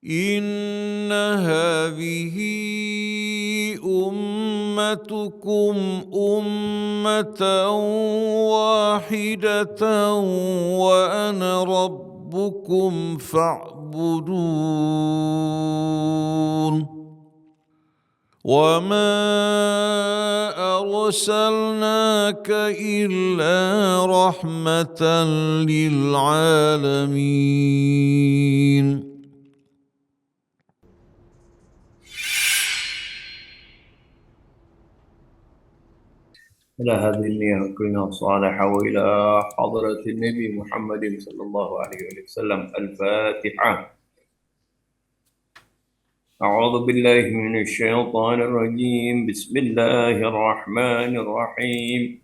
إن هذه أمتكم أمة واحدة وأنا ربكم فاعبدون وما أرسلناك إلا رحمة للعالمين. إلى هذه النية كلنا الصالحة وإلى حضرة النبي محمد صلى الله عليه وسلم الفاتحة. أعوذ بالله من الشيطان الرجيم. بسم الله الرحمن الرحيم.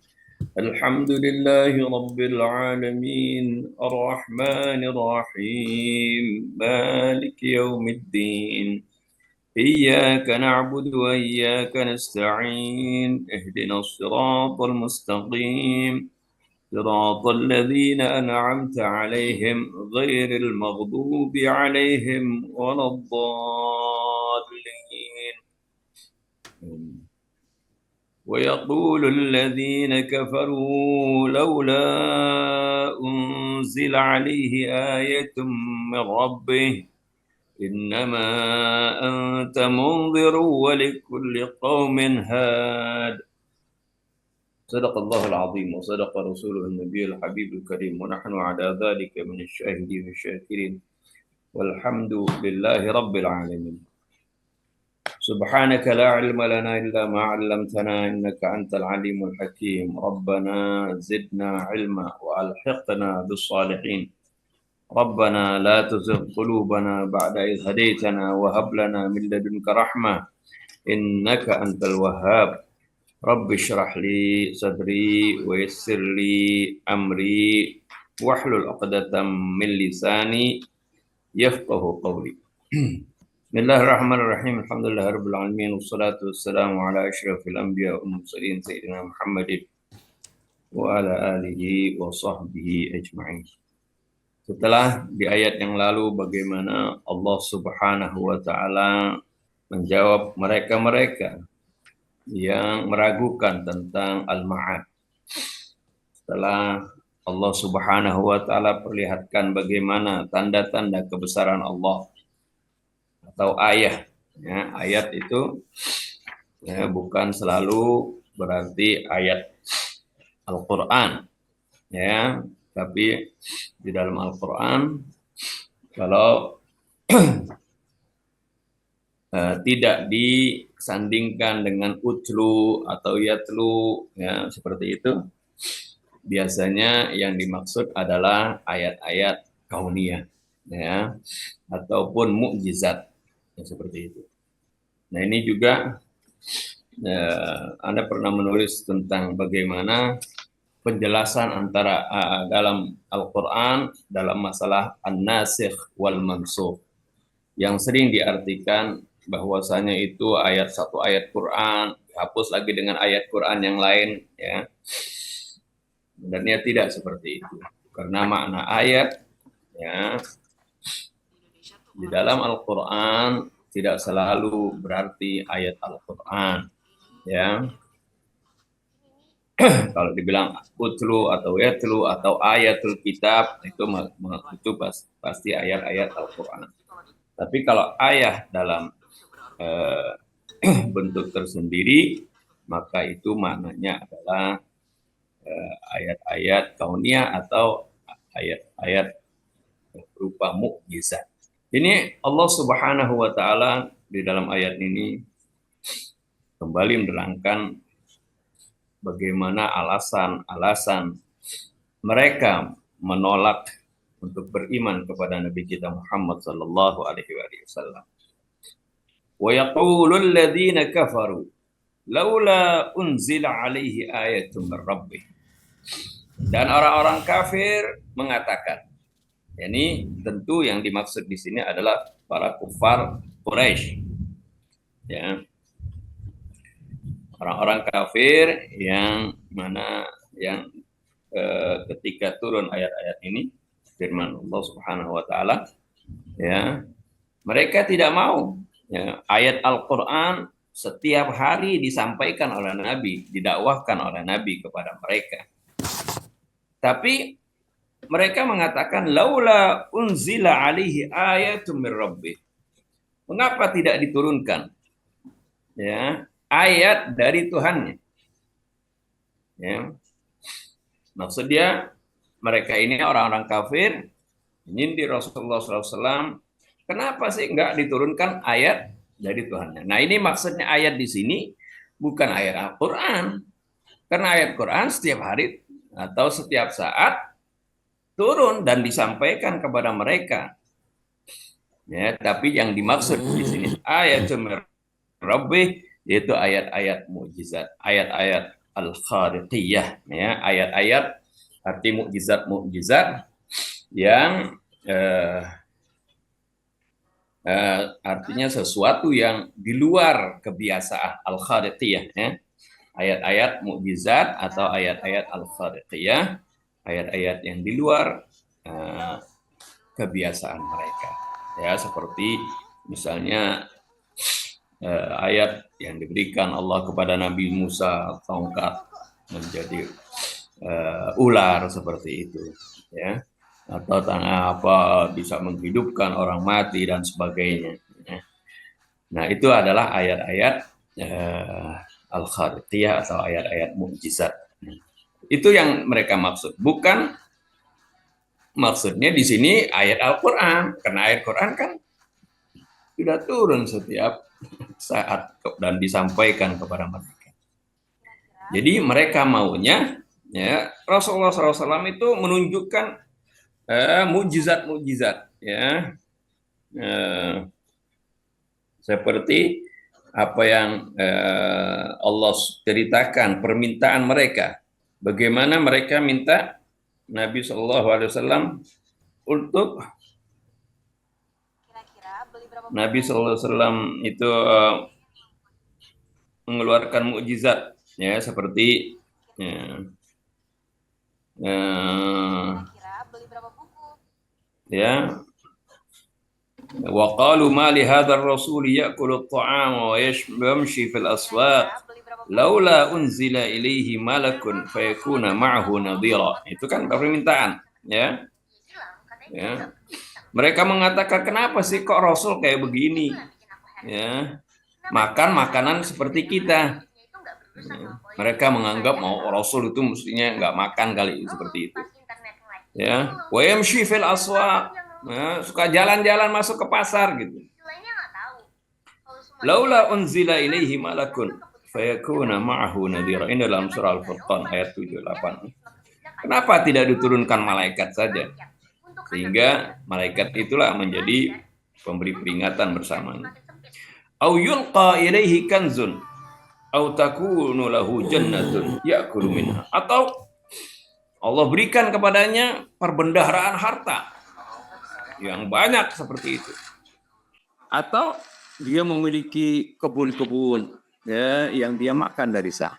الحمد لله رب العالمين الرحمن الرحيم مالك يوم الدين إياك نعبد وإياك نستعين اهدنا الصراط المستقيم صراط الذين أنعمت عليهم غير المغضوب عليهم ولا الضالين. ويقول الذين كفروا لولا أنزل عليه آية من ربه إنما أنت منذر ولكل قوم هاد. صدق الله العظيم وصدق رسوله النبي الحبيب الكريم ونحن على ذلك من الشاهدين الشاكرين والحمد لله رب العالمين. سبحانك لا علم لنا إلا ما علمتنا إنك أنت العليم الحكيم. ربنا زدنا علما وألحقنا بالصالحين. ربنا لا تزغ قلوبنا بعد إذ هديتنا وهب لنا من لدنك رحمة إنك أنت الوهاب. رب اشرح لي صدري ويسر لي أمري واحلل عقدة من لساني يفقه قولي. Bismillahirrahmanirrahim. Alhamdulillahirabbil alamin wassalatu wassalamu ala asyrafil anbiya wal mursalin sayyidina Muhammadin wa ala alihi wa sahbihi ajma'in. Setelah di ayat yang lalu bagaimana Allah Subhanahu wa taala menjawab mereka-mereka yang meragukan tentang al-ma'ad. Setelah Allah Subhanahu wa taala perlihatkan bagaimana tanda-tanda kebesaran Allah atau ayat. Ya, ayat itu ya, bukan selalu berarti ayat Al-Qur'an. Ya, tapi di dalam Al-Qur'an kalau tidak disandingkan dengan utlu atau yatlu ya seperti itu, biasanya yang dimaksud adalah ayat-ayat kauniyah ya ataupun mukjizat ya, seperti itu. Nah, ini juga Anda pernah menulis tentang bagaimana penjelasan antara dalam Al-Qur'an dalam masalah an-nasikh wal mansukh yang sering diartikan bahwasanya itu satu ayat Quran dihapus lagi dengan ayat Quran yang lain ya. Sebenarnya tidak seperti itu. Karena makna ayat ya di dalam Al-Qur'an tidak selalu berarti ayat Al-Qur'an ya. Kalau dibilang utlu atau yatlu atau ayatul kitab itu pasti ayat-ayat Al-Qur'an. Tapi kalau ayat dalam bentuk tersendiri, maka itu maknanya adalah ayat-ayat kauniyah atau ayat-ayat berupa mukjizat. Ini Allah Subhanahu wa taala di dalam ayat ini kembali menerangkan bagaimana alasan-alasan mereka menolak untuk beriman kepada Nabi kita Muhammad sallallahu alaihi wasallam. Wa yaqulul ladzina kafaru laula unzila alaihi ayatun min rabbih. Dan orang-orang kafir mengatakan, ini tentu yang dimaksud di sini adalah para kufar Quraisy. Ya. Orang-orang kafir yang ketika turun ayat-ayat ini firman Allah Subhanahu wa taala ya, Mereka tidak mau ya, ayat Al-Quran setiap hari disampaikan oleh Nabi, didakwahkan oleh Nabi kepada mereka. Tapi mereka mengatakan laula unzila alaihi ayatun min rabbih. Mengapa tidak diturunkan ya ayat dari Tuhannya? Ya. Maksudnya mereka ini orang-orang kafir menyindir Rasulullah SAW. Kenapa sih nggak diturunkan ayat dari Tuhannya? Nah ini maksudnya ayat di sini bukan ayat Al-Quran. Karena ayat Quran setiap hari atau setiap saat turun dan disampaikan kepada mereka. Ya, tapi yang dimaksud di sini ayat Rabbih yaitu ayat-ayat mukjizat, ayat-ayat al-khariqiyah, ya, ayat-ayat arti mukjizat-mukjizat yang artinya sesuatu yang di luar kebiasaan al-khariqiyah, ya. Ayat-ayat mukjizat atau ayat-ayat al-khariqiyah, ayat-ayat yang di luar kebiasaan mereka. Ya, seperti misalnya ayat yang diberikan Allah kepada Nabi Musa, tongkat menjadi ular seperti itu, ya. Atau tanah apa bisa menghidupkan orang mati dan sebagainya. Ya. Nah, itu adalah ayat-ayat al-khariqiyah atau ayat-ayat mukjizat. Itu yang mereka maksud. Bukan maksudnya di sini ayat Al-Quran. Karena ayat Quran kan sudah turun setiap saat dan disampaikan kepada mereka. Jadi mereka maunya ya Rasulullah SAW itu menunjukkan mukjizat-mukjizat, ya, seperti apa yang Allah ceritakan permintaan mereka, bagaimana mereka minta Nabi SAW untuk Nabi SAW itu mengeluarkan mukjizat, ya, seperti ya wa qalu ma li hadzal rasul ya'kulu at-ta'ama wa yamshi fil aswaq laula unzila ilaihi malakun fayakuna ma'ahu nadhira. Itu kan permintaan, ya. Ya. Mereka mengatakan kenapa sih kok Rasul kayak begini? Ya. Makan makanan seperti kita. Ya. Mereka menganggap mau Rasul itu mestinya nggak makan kali seperti itu. Ya, wa yamshi fil aswaq. Ya, suka jalan-jalan masuk ke pasar gitu. Laula unzila ilaihi malakun fayakuna ma'ahu nadhira. Ini dalam surah Al-Furqan ayat 78. Kenapa tidak diturunkan malaikat saja? Sehingga malaikat itulah menjadi pemberi peringatan bersamanya. Au yulqa ilaihi kanzun au takunu lahu jannatun ya'kulu minha. Atau Allah berikan kepadanya perbendaharaan harta yang banyak seperti itu. Atau dia memiliki kebun-kebun, ya, yang dia makan dari sana.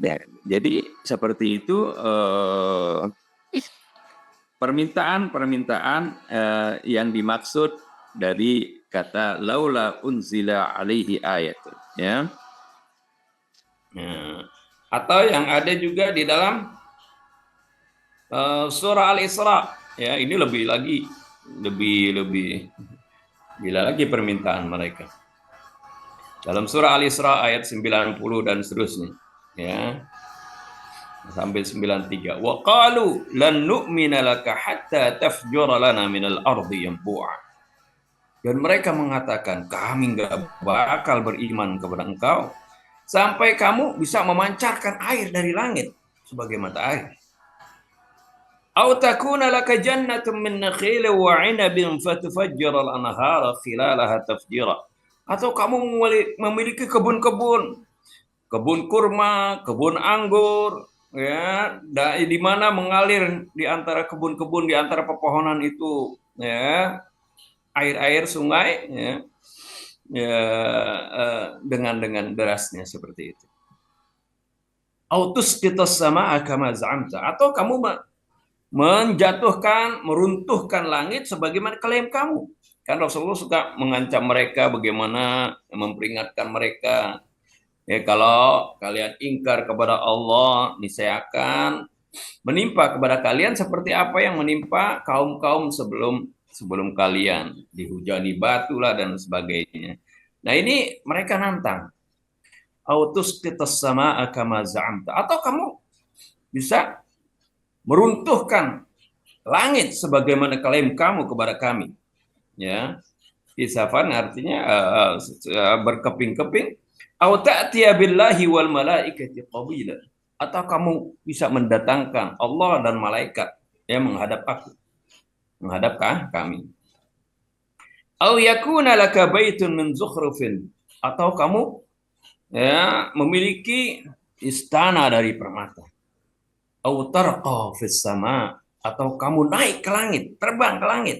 Ya, jadi seperti itu permintaan yang dimaksud dari kata laula unzila alaihi ayatun, ya. Atau yang ada juga di dalam surah Al-Isra, ya, ini lebih gila lagi permintaan mereka. Dalam surah Al-Isra ayat 90 dan seterusnya, ya, sampai 93. Wa qalu lan nu'mina laka hatta tafjura lana minal ardi yanbu'a. Dan mereka mengatakan kami enggak bakal beriman kepada engkau sampai kamu bisa memancarkan air dari langit sebagai mata air. Au takuna laka jannatun min nakhilin wa 'inabin fatufajjira al-anhara khilalaha tafjira. Atau kamu memiliki kebun-kebun, kebun kurma, kebun anggur, ya, di mana mengalir di antara kebun-kebun, di antara pepohonan itu, ya, air-air sungai, ya, dengan derasnya seperti itu. Autus kita sama kama za'amta. Atau kamu menjatuhkan, meruntuhkan langit sebagaimana klaim kamu. Kan Rasulullah suka mengancam mereka, bagaimana memperingatkan mereka. Ya, kalau kalian ingkar kepada Allah, niscaya akan menimpa kepada kalian seperti apa yang menimpa kaum-kaum sebelum kalian, dihujani batu lah dan sebagainya. Nah, ini mereka nantang. Autus kitas sama kama za'amta, atau kamu bisa meruntuhkan langit sebagaimana klaim kamu kepada kami. Ya, kisafan artinya berkeping-keping. Au ta'tiya billahi wal malaikati qabila, atau kamu bisa mendatangkan Allah dan malaikat yang menghadap aku, menghadap kami. Au yakuna laka baitun min zukhrufin, atau kamu ya memiliki istana dari permata. Au tarqa fis sama, atau kamu naik ke langit, terbang ke langit.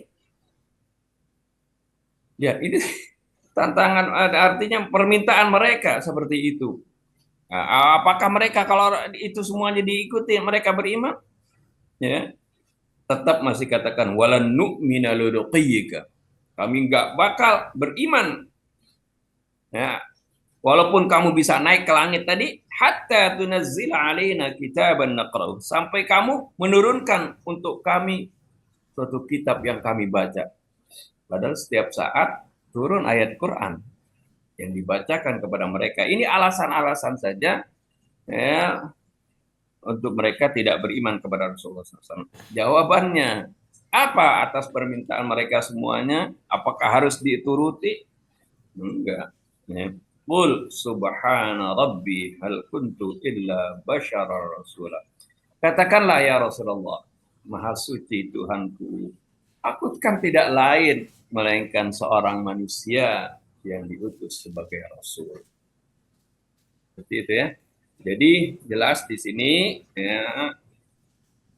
Ya, ini tantangan, artinya permintaan mereka seperti itu. Nah, apakah mereka kalau itu semuanya diikuti mereka beriman? Ya, tetap masih katakan walan nu'mina liruqiyika. Kami enggak bakal beriman. Ya, walaupun kamu bisa naik ke langit tadi, hatta tunazzila alaina kitaban naqra'u, sampai kamu menurunkan untuk kami suatu kitab yang kami baca. Padahal setiap saat turun ayat Quran yang dibacakan kepada mereka. Ini alasan-alasan saja ya untuk mereka tidak beriman kepada Rasulullah SAW. Jawabannya apa atas permintaan mereka semuanya? Apakah harus dituruti? Enggak. Ya. Qul subhana rabbi hal kuntu illa basyara rasulah. Katakanlah ya Rasulullah, maha suci Tuhanku, aku kan tidak lain melainkan seorang manusia yang diutus sebagai rasul. Seperti itu ya. Jadi jelas di sini ya,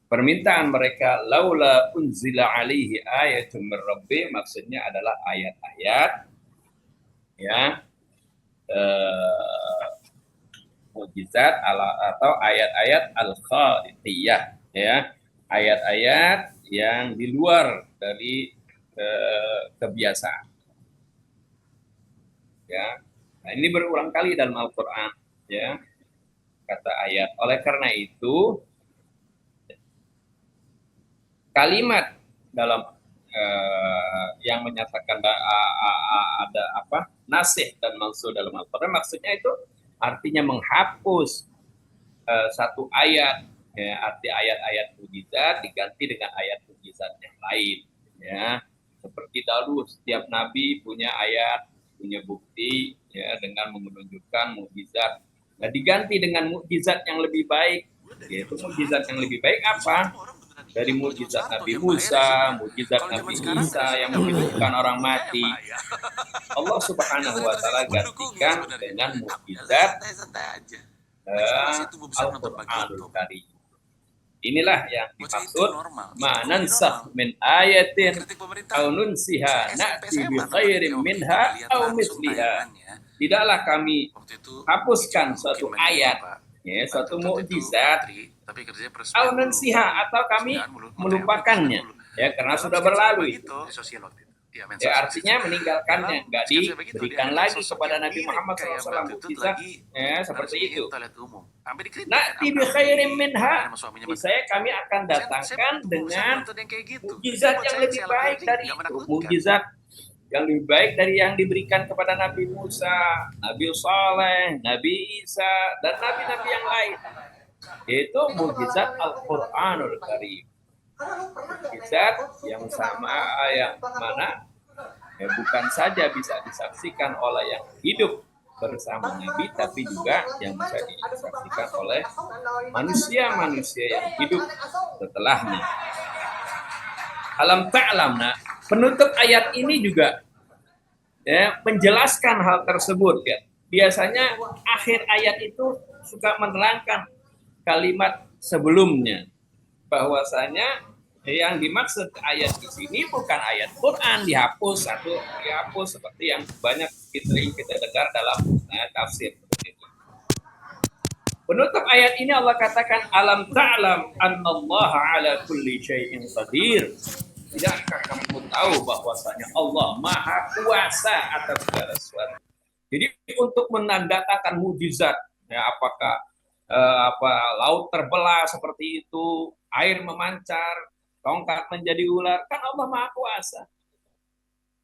permintaan mereka laula unzila alaihi ayatun min rabbi, maksudnya adalah ayat-ayat ya mukjizat atau ayat-ayat al-kharithiyah ya, ayat-ayat yang di luar dari kebiasaan ya. Nah, ini berulang kali dalam Al-Qur'an ya, kata ayat. Oleh karena itu kalimat dalam yang menyatakan ada apa nasih dan mansukh dalam Al-Qur'an, maksudnya itu artinya menghapus satu ayat ya, arti ayat-ayat mukjizat diganti dengan ayat mukjizat yang lain ya. Seperti dahulu setiap nabi punya ayat, punya bukti ya dengan menunjukkan mukjizat. Nah, diganti dengan mukjizat yang lebih baik, yaitu mukjizat yang lebih baik apa? Dari mukjizat Nabi Musa, mukjizat Nabi Isa yang menghidupkan orang mati. Allah Subhanahu wa taala gantikan dengan mukjizat Al-Qur'anul Karim. Inilah yang dimaksud manansakh min ayatin aw nunsiha na'ti bi khairin minha aw mithliha. Tidaklah kami hapuskan suatu ayat ya, suatu mukjizat aw nunsiha, atau kami melupakannya ya karena sudah berlalu itu. Ya, artinya meninggalkannya, nggak diberikan lagi kepada Nabi Muhammad SAW mukjizat ya seperti itu. Nah, bi khairin minha, saya kami akan datangkan dengan mukjizat yang lebih baik dari itu, mukjizat yang lebih baik dari yang diberikan kepada Nabi Musa, Nabi Saleh, Nabi Isa, dan nabi-nabi yang lain. Itu mukjizat Al-Qur'anul Karim. Mukjizat yang sama, yang mana ya, bukan saja bisa disaksikan oleh yang hidup bersama Nabi, tapi juga yang bisa disaksikan oleh manusia-manusia yang hidup setelahnya. Alam ta'lam, nah, penutup ayat ini juga ya, menjelaskan hal tersebut ya. Biasanya akhir ayat itu suka menerangkan kalimat sebelumnya, bahwasanya yang dimaksud ayat di sini bukan ayat Quran dihapus seperti yang banyak kita dengar dalam tafsir seperti itu. Penutup ayat ini Allah katakan alam ta'lam annallaha ala kulli syai'in qadir. Tidakkah kamu tahu bahwasanya Allah Maha Kuasa atas segala sesuatu. Jadi untuk menandakan mujizat, ya, apakah laut terbelah seperti itu, air memancar, tongkat menjadi ular, kan Allah Maha Kuasa.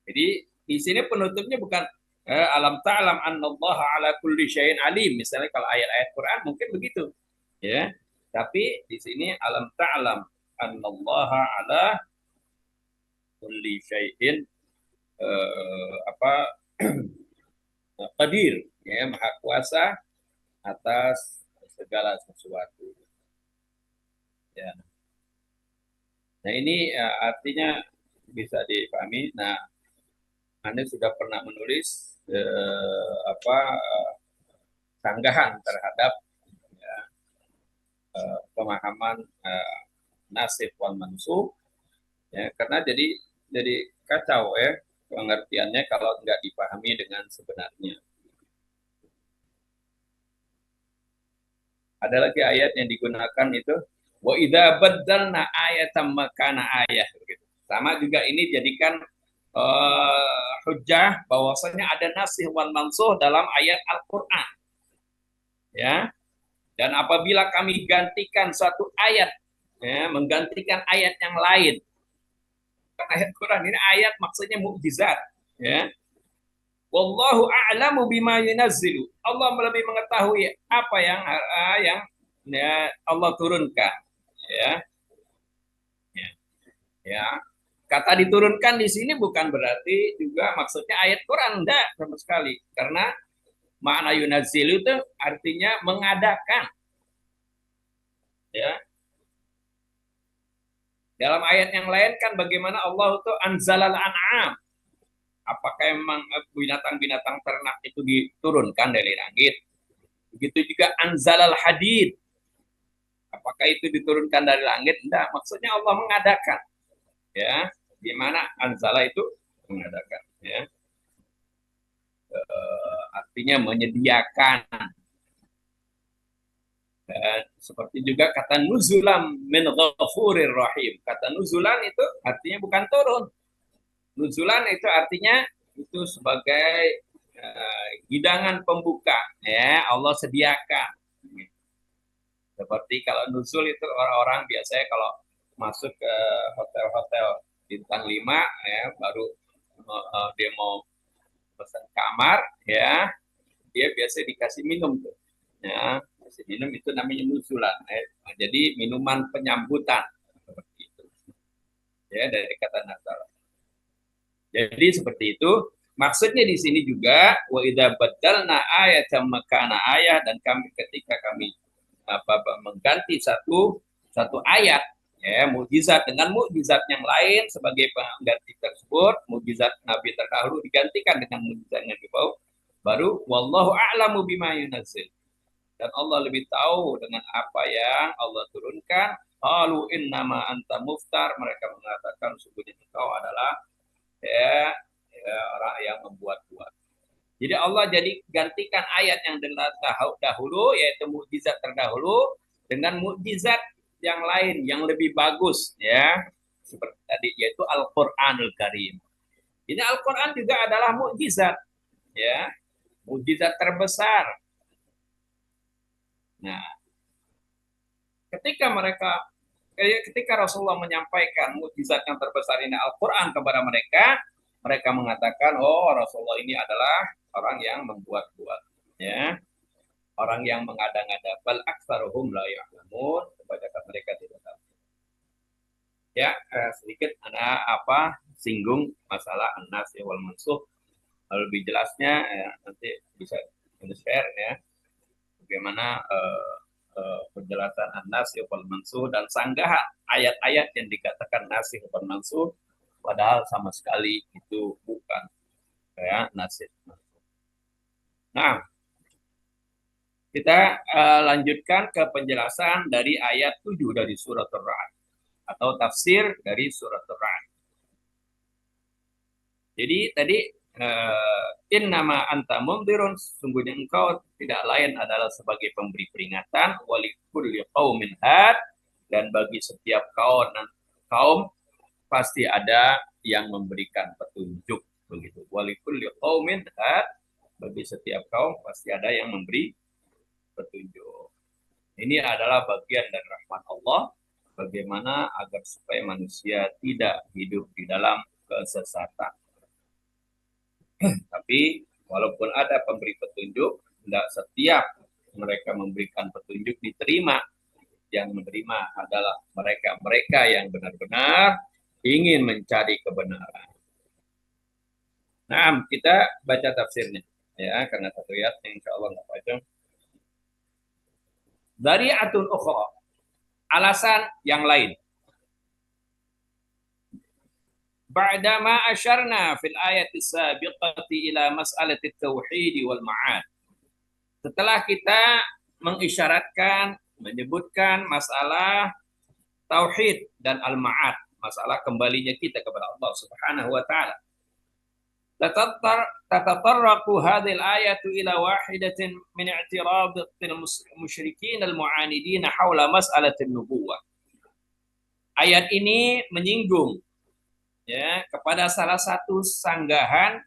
Jadi di sini penutupnya bukan alam ta'lam annallaha ala kulli syai'in alim. Misalnya kalau ayat-ayat Quran mungkin begitu. Ya. Tapi di sini alam ta'lam annallaha ala kulli syai'in qadir, ya, maha kuasa atas segala sesuatu. Ya. Nah ini artinya bisa dipahami. Nah, Anda sudah pernah menulis sanggahan terhadap ya, pemahaman nasib wal mansub, ya, karena jadi kacau ya pengertiannya kalau nggak dipahami dengan sebenarnya. Ada lagi ayat yang digunakan itu wa idza baddalna ayatan makana ayah, gitu. Sama juga ini jadikan hujjah bahwasanya ada nasikh wal mansukh dalam ayat Al-Qur'an. Ya. Dan apabila kami gantikan suatu ayat, ya, menggantikan ayat yang lain. Ayat Quran ini ayat maksudnya mukjizat, ya. Wallahu a'lamu bima yunazzilu. Allah lebih mengetahui apa yang ya, Allah turunkan, ya. Ya. Ya. Kata diturunkan di sini bukan berarti juga maksudnya ayat Quran, enggak sama sekali. Karena makna yunazzilu itu artinya mengadakan. Ya. Dalam ayat yang lain kan bagaimana Allah itu anzalal an'am. Apakah memang binatang-binatang ternak itu diturunkan dari langit? Begitu juga anzalal hadid. Apakah itu diturunkan dari langit? Enggak, maksudnya Allah mengadakan. Ya, di mana anzala itu mengadakan, ya. Artinya menyediakan. Seperti juga kata nuzulam min ghafurir rahim. Kata nuzulan itu artinya bukan turun. Nuzulan itu artinya itu sebagai hidangan pembuka, ya, Allah sediakan. Seperti kalau nuzul itu orang-orang biasanya kalau masuk ke hotel-hotel bintang 5, ya, baru dia mau pesan kamar, ya, dia biasa dikasih minum tuh, ya, kasih minum itu namanya nuzulan, ya. Jadi minuman penyambutan seperti itu, ya, dari kata nazar. Jadi seperti itu. Maksudnya di sini juga wa idza badalna ayatan makana ayat, dan ketika kami mengganti satu ayat, ya, mukjizat dengan mukjizat yang lain sebagai pengganti tersebut, mukjizat Nabi terdahulu digantikan dengan mukjizat yang dibawa, baru wallahu a'lamu bima yunazzil. Dan Allah lebih tahu dengan apa yang Allah turunkan. Qalu innama anta muftar, mereka mengatakan sungguhnya engkau adalah orang yang membuat-buat. Jadi Allah jadi gantikan ayat yang dahulu, yaitu mukjizat terdahulu, dengan mukjizat yang lain yang lebih bagus, ya, seperti tadi, yaitu Al-Qur'anul Karim. Ini Al-Qur'an juga adalah mukjizat, ya, mukjizat terbesar. Nah, ketika Rasulullah menyampaikan mukjizat yang terbesar ini Al-Qur'an kepada mereka, mereka mengatakan, oh, Rasulullah ini adalah orang yang membuat-buat, ya, orang yang mengada-ngada. Bal aktsaruhum la ya'lamun, kebanyakan mereka tidak tahu. Ya, sedikit singgung masalah an-nasikh wal mansukh. Lebih jelasnya nanti bisa share, ya, bagaimana penjelasan an-nasikh wal mansukh dan sanggahan ayat-ayat yang dikatakan nasikh wal mansukh, padahal sama sekali itu bukan, ya, nasikh. Nah, kita lanjutkan ke penjelasan dari ayat 7 dari surat Ar-Ra'd, atau tafsir dari surat Ar-Ra'd. Jadi tadi innama anta mundhirun, sungguhnya engkau tidak lain adalah sebagai pemberi peringatan, walikulli qaumin had, dan bagi setiap kaum pasti ada yang memberikan petunjuk, begitu. Walikulli qaumin had, bagi setiap kaum pasti ada yang memberi petunjuk. Ini adalah bagian dari rahmat Allah, bagaimana agar supaya manusia tidak hidup di dalam kesesatan. Tapi walaupun ada pemberi petunjuk, tidak setiap mereka memberikan petunjuk diterima. Yang menerima adalah mereka-mereka yang benar-benar ingin mencari kebenaran. Nah, kita baca tafsirnya, ya, karena satu ayat yang insya Allah nggak baca. Dzari'atun ukhra, alasan yang lain. Ba'dama asyarna fil ayati sabiqati ila mas'alati tauhid wal ma'ad. Setelah kita mengisyaratkan, menyebutkan masalah tauhid dan al-ma'ad, masalah kembalinya kita kepada Allah Subhanahu wa taala. Tatatarraqu hadhil ayatu ila wahidatin min i'tiradatil musyrikin al-mu'anidin haula mas'alatin nubuwah. Ayat ini menyinggung, ya, kepada salah satu sanggahan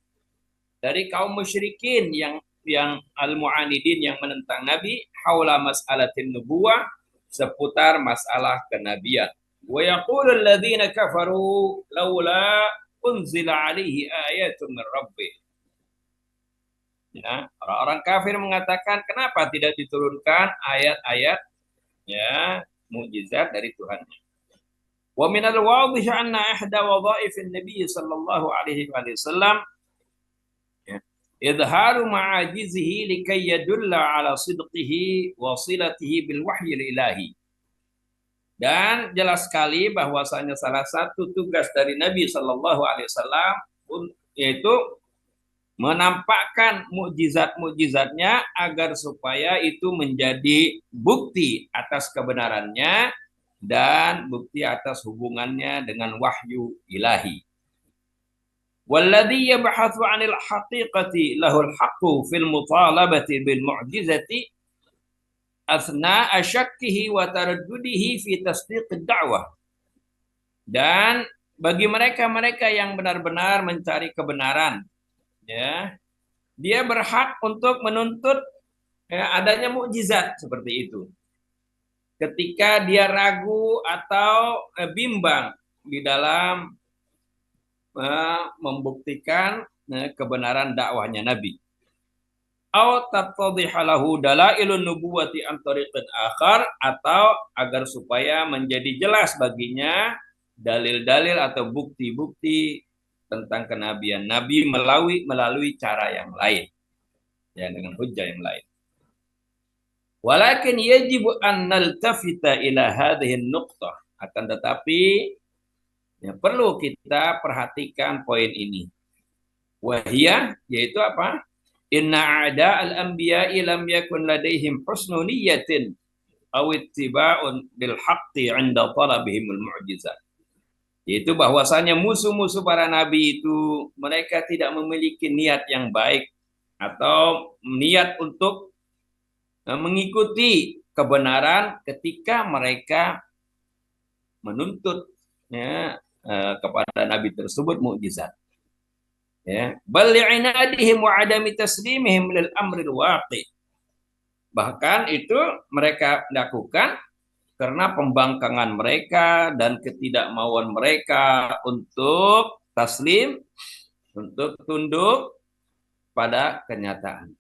dari kaum musyrikin yang al-mu'anidin, yang menentang Nabi, haula mas'alatin nubuwah, seputar masalah kenabian. Wa yaqulu alladhina kafaru laula unzila alaihi ayatun min rabbih. Ya, orang-orang kafir mengatakan, kenapa tidak diturunkan ayat-ayat, ya, mukjizat dari Tuhannya. Wa minal wadhih anna ihda wadhaifin nabiy sallallahu alaihi wasallam idharu ma'ajizihi likay yadulla ala sidqihi wa silatihi bil wahyil ilahi. Dan jelas sekali bahwasanya salah satu tugas dari Nabi sallallahu alaihi wasallam yaitu menampakkan mukjizat-mukjizatnya agar supaya itu menjadi bukti atas kebenarannya dan bukti atas hubungannya dengan wahyu ilahi. Walladhi yabhathu 'anil haqiqati lahul haqqu fil mutalabati bil mu'jizati asna asyakkihi wa taraddudihi fi tasdiqid da'wah. Dan bagi mereka-mereka yang benar-benar mencari kebenaran, ya, dia berhak untuk menuntut, ya, adanya mukjizat seperti itu. Ketika dia ragu atau bimbang di dalam membuktikan kebenaran dakwahnya Nabi. Au tattadhiha lahu dalailun nubuwati an tariqin akhar, atau agar supaya menjadi jelas baginya dalil-dalil atau bukti-bukti tentang kenabian Nabi melalui cara yang lain, ya, dengan hujjah yang lain. Walakin yajibu an naltafita ila hadhihi nuqtah, akan tetapi, ya, perlu kita perhatikan poin ini. Wahia, yaitu apa? Inna a'da al-anbiya'i lam yakun ladaihim husnu niyatin aw ittiba'un bil haqqi 'inda talabihimul mu'jizat. Yaitu bahwasanya musuh-musuh para nabi itu mereka tidak memiliki niat yang baik atau niat untuk mengikuti kebenaran ketika mereka menuntut, ya, kepada nabi tersebut mukjizat. Ya, bal li'inadihim wa adami taslimihim lil amril waqi. Bahkan itu mereka lakukan karena pembangkangan mereka dan ketidakmauan mereka untuk taslim, untuk tunduk pada kenyataan.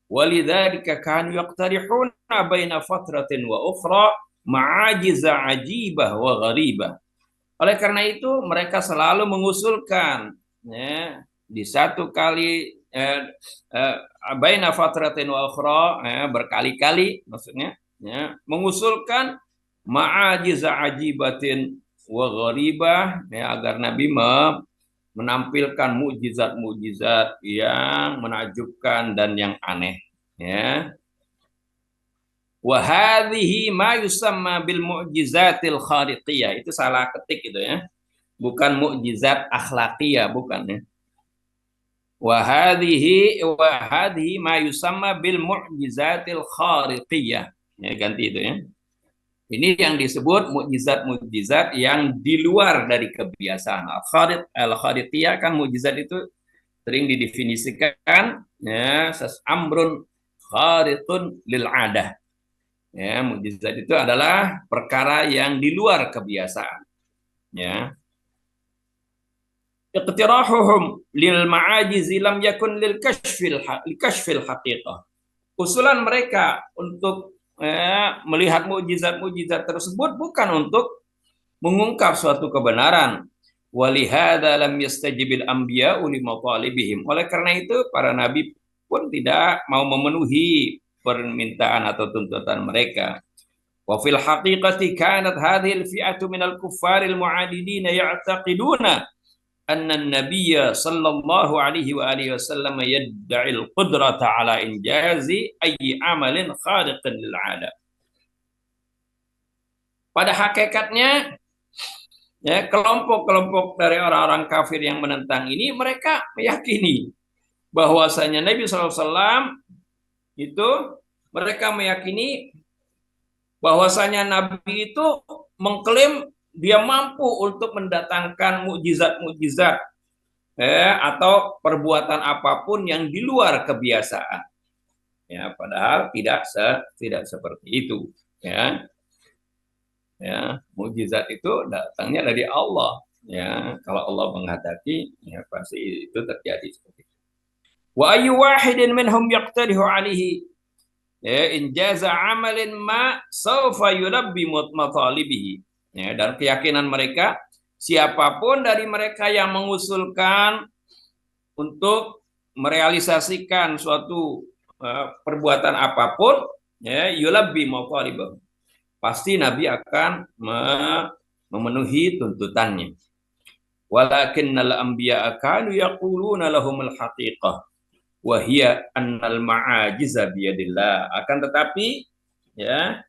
Walidzalika kanu yaqtarihuna baina fatratin wa ukhra ma'ajiza ajibah wa gharibah. Oleh karena itu mereka selalu mengusulkan, ya, di satu kali baina fatratin wa ukhra, berkali-kali maksudnya, ya, mengusulkan ma'ajiza ajibatin wa gharibah, ya, agar Nabi menampilkan mukjizat-mukjizat yang menakjubkan dan yang aneh, ya. Wa hadhihi ma yusamma bil mu'jizatil khariqiyah. Itu salah ketik itu, ya. Bukan mukjizat akhlakiyah, bukan, ya. Wa hadhihi ma yusamma bil mu'jizatil khariqiyah. Ya, ganti itu ya. Ini yang disebut mukjizat-mukjizat yang di luar dari kebiasaan. Al-khariqiyah kan mukjizat itu sering didefinisikan ya amrun kharitun lil adah. Ya, mukjizat itu adalah perkara yang di luar kebiasaan. Ya. Iqtirahuhum lil ma'ajizi lam yakun lil kashfil haqiqah. Usulan mereka untuk melihat mukjizat-mukjizat tersebut bukan untuk mengungkap suatu kebenaran. Walihada lam yastajibil anbiya'u limatalibihim. Oleh karena itu para nabi pun tidak mau memenuhi permintaan atau tuntutan mereka. Wa fil haqiqati kanat hadhil fi'atu minal kuffaril mu'adidina ya'taqiduna anna an-nabiyya sallallahu alaihi wa alihi wasallam yad'il qudrata ala injazi ayyi amalin khariqin lil 'ada. Pada hakikatnya ya, kelompok-kelompok dari orang-orang kafir yang menentang ini mereka meyakini bahwasanya Nabi SAW itu mereka meyakini bahwasanya Nabi itu mengklaim dia mampu untuk mendatangkan mukjizat-mukjizat atau perbuatan apapun yang di luar kebiasaan. Ya, padahal tidak seperti itu. Ya, ya, mukjizat itu datangnya dari Allah. Ya, kalau Allah menghendaki, ya pasti itu terjadi seperti itu. Wa ayyu wahidin minhum yaqtarihu alaihi ya injaza amalin ma sawfa yulabbi matalibihi. Ya, dan keyakinan mereka siapapun dari mereka yang mengusulkan untuk merealisasikan suatu perbuatan apapun ya yulabbi matalibahu. Pasti Nabi akan memenuhi tuntutannya. Walakinnal anbiya'a kanu yaquluna lahumul haqiqah wa hiya annal ma'ajiza biyadillah. Akan tetapi ya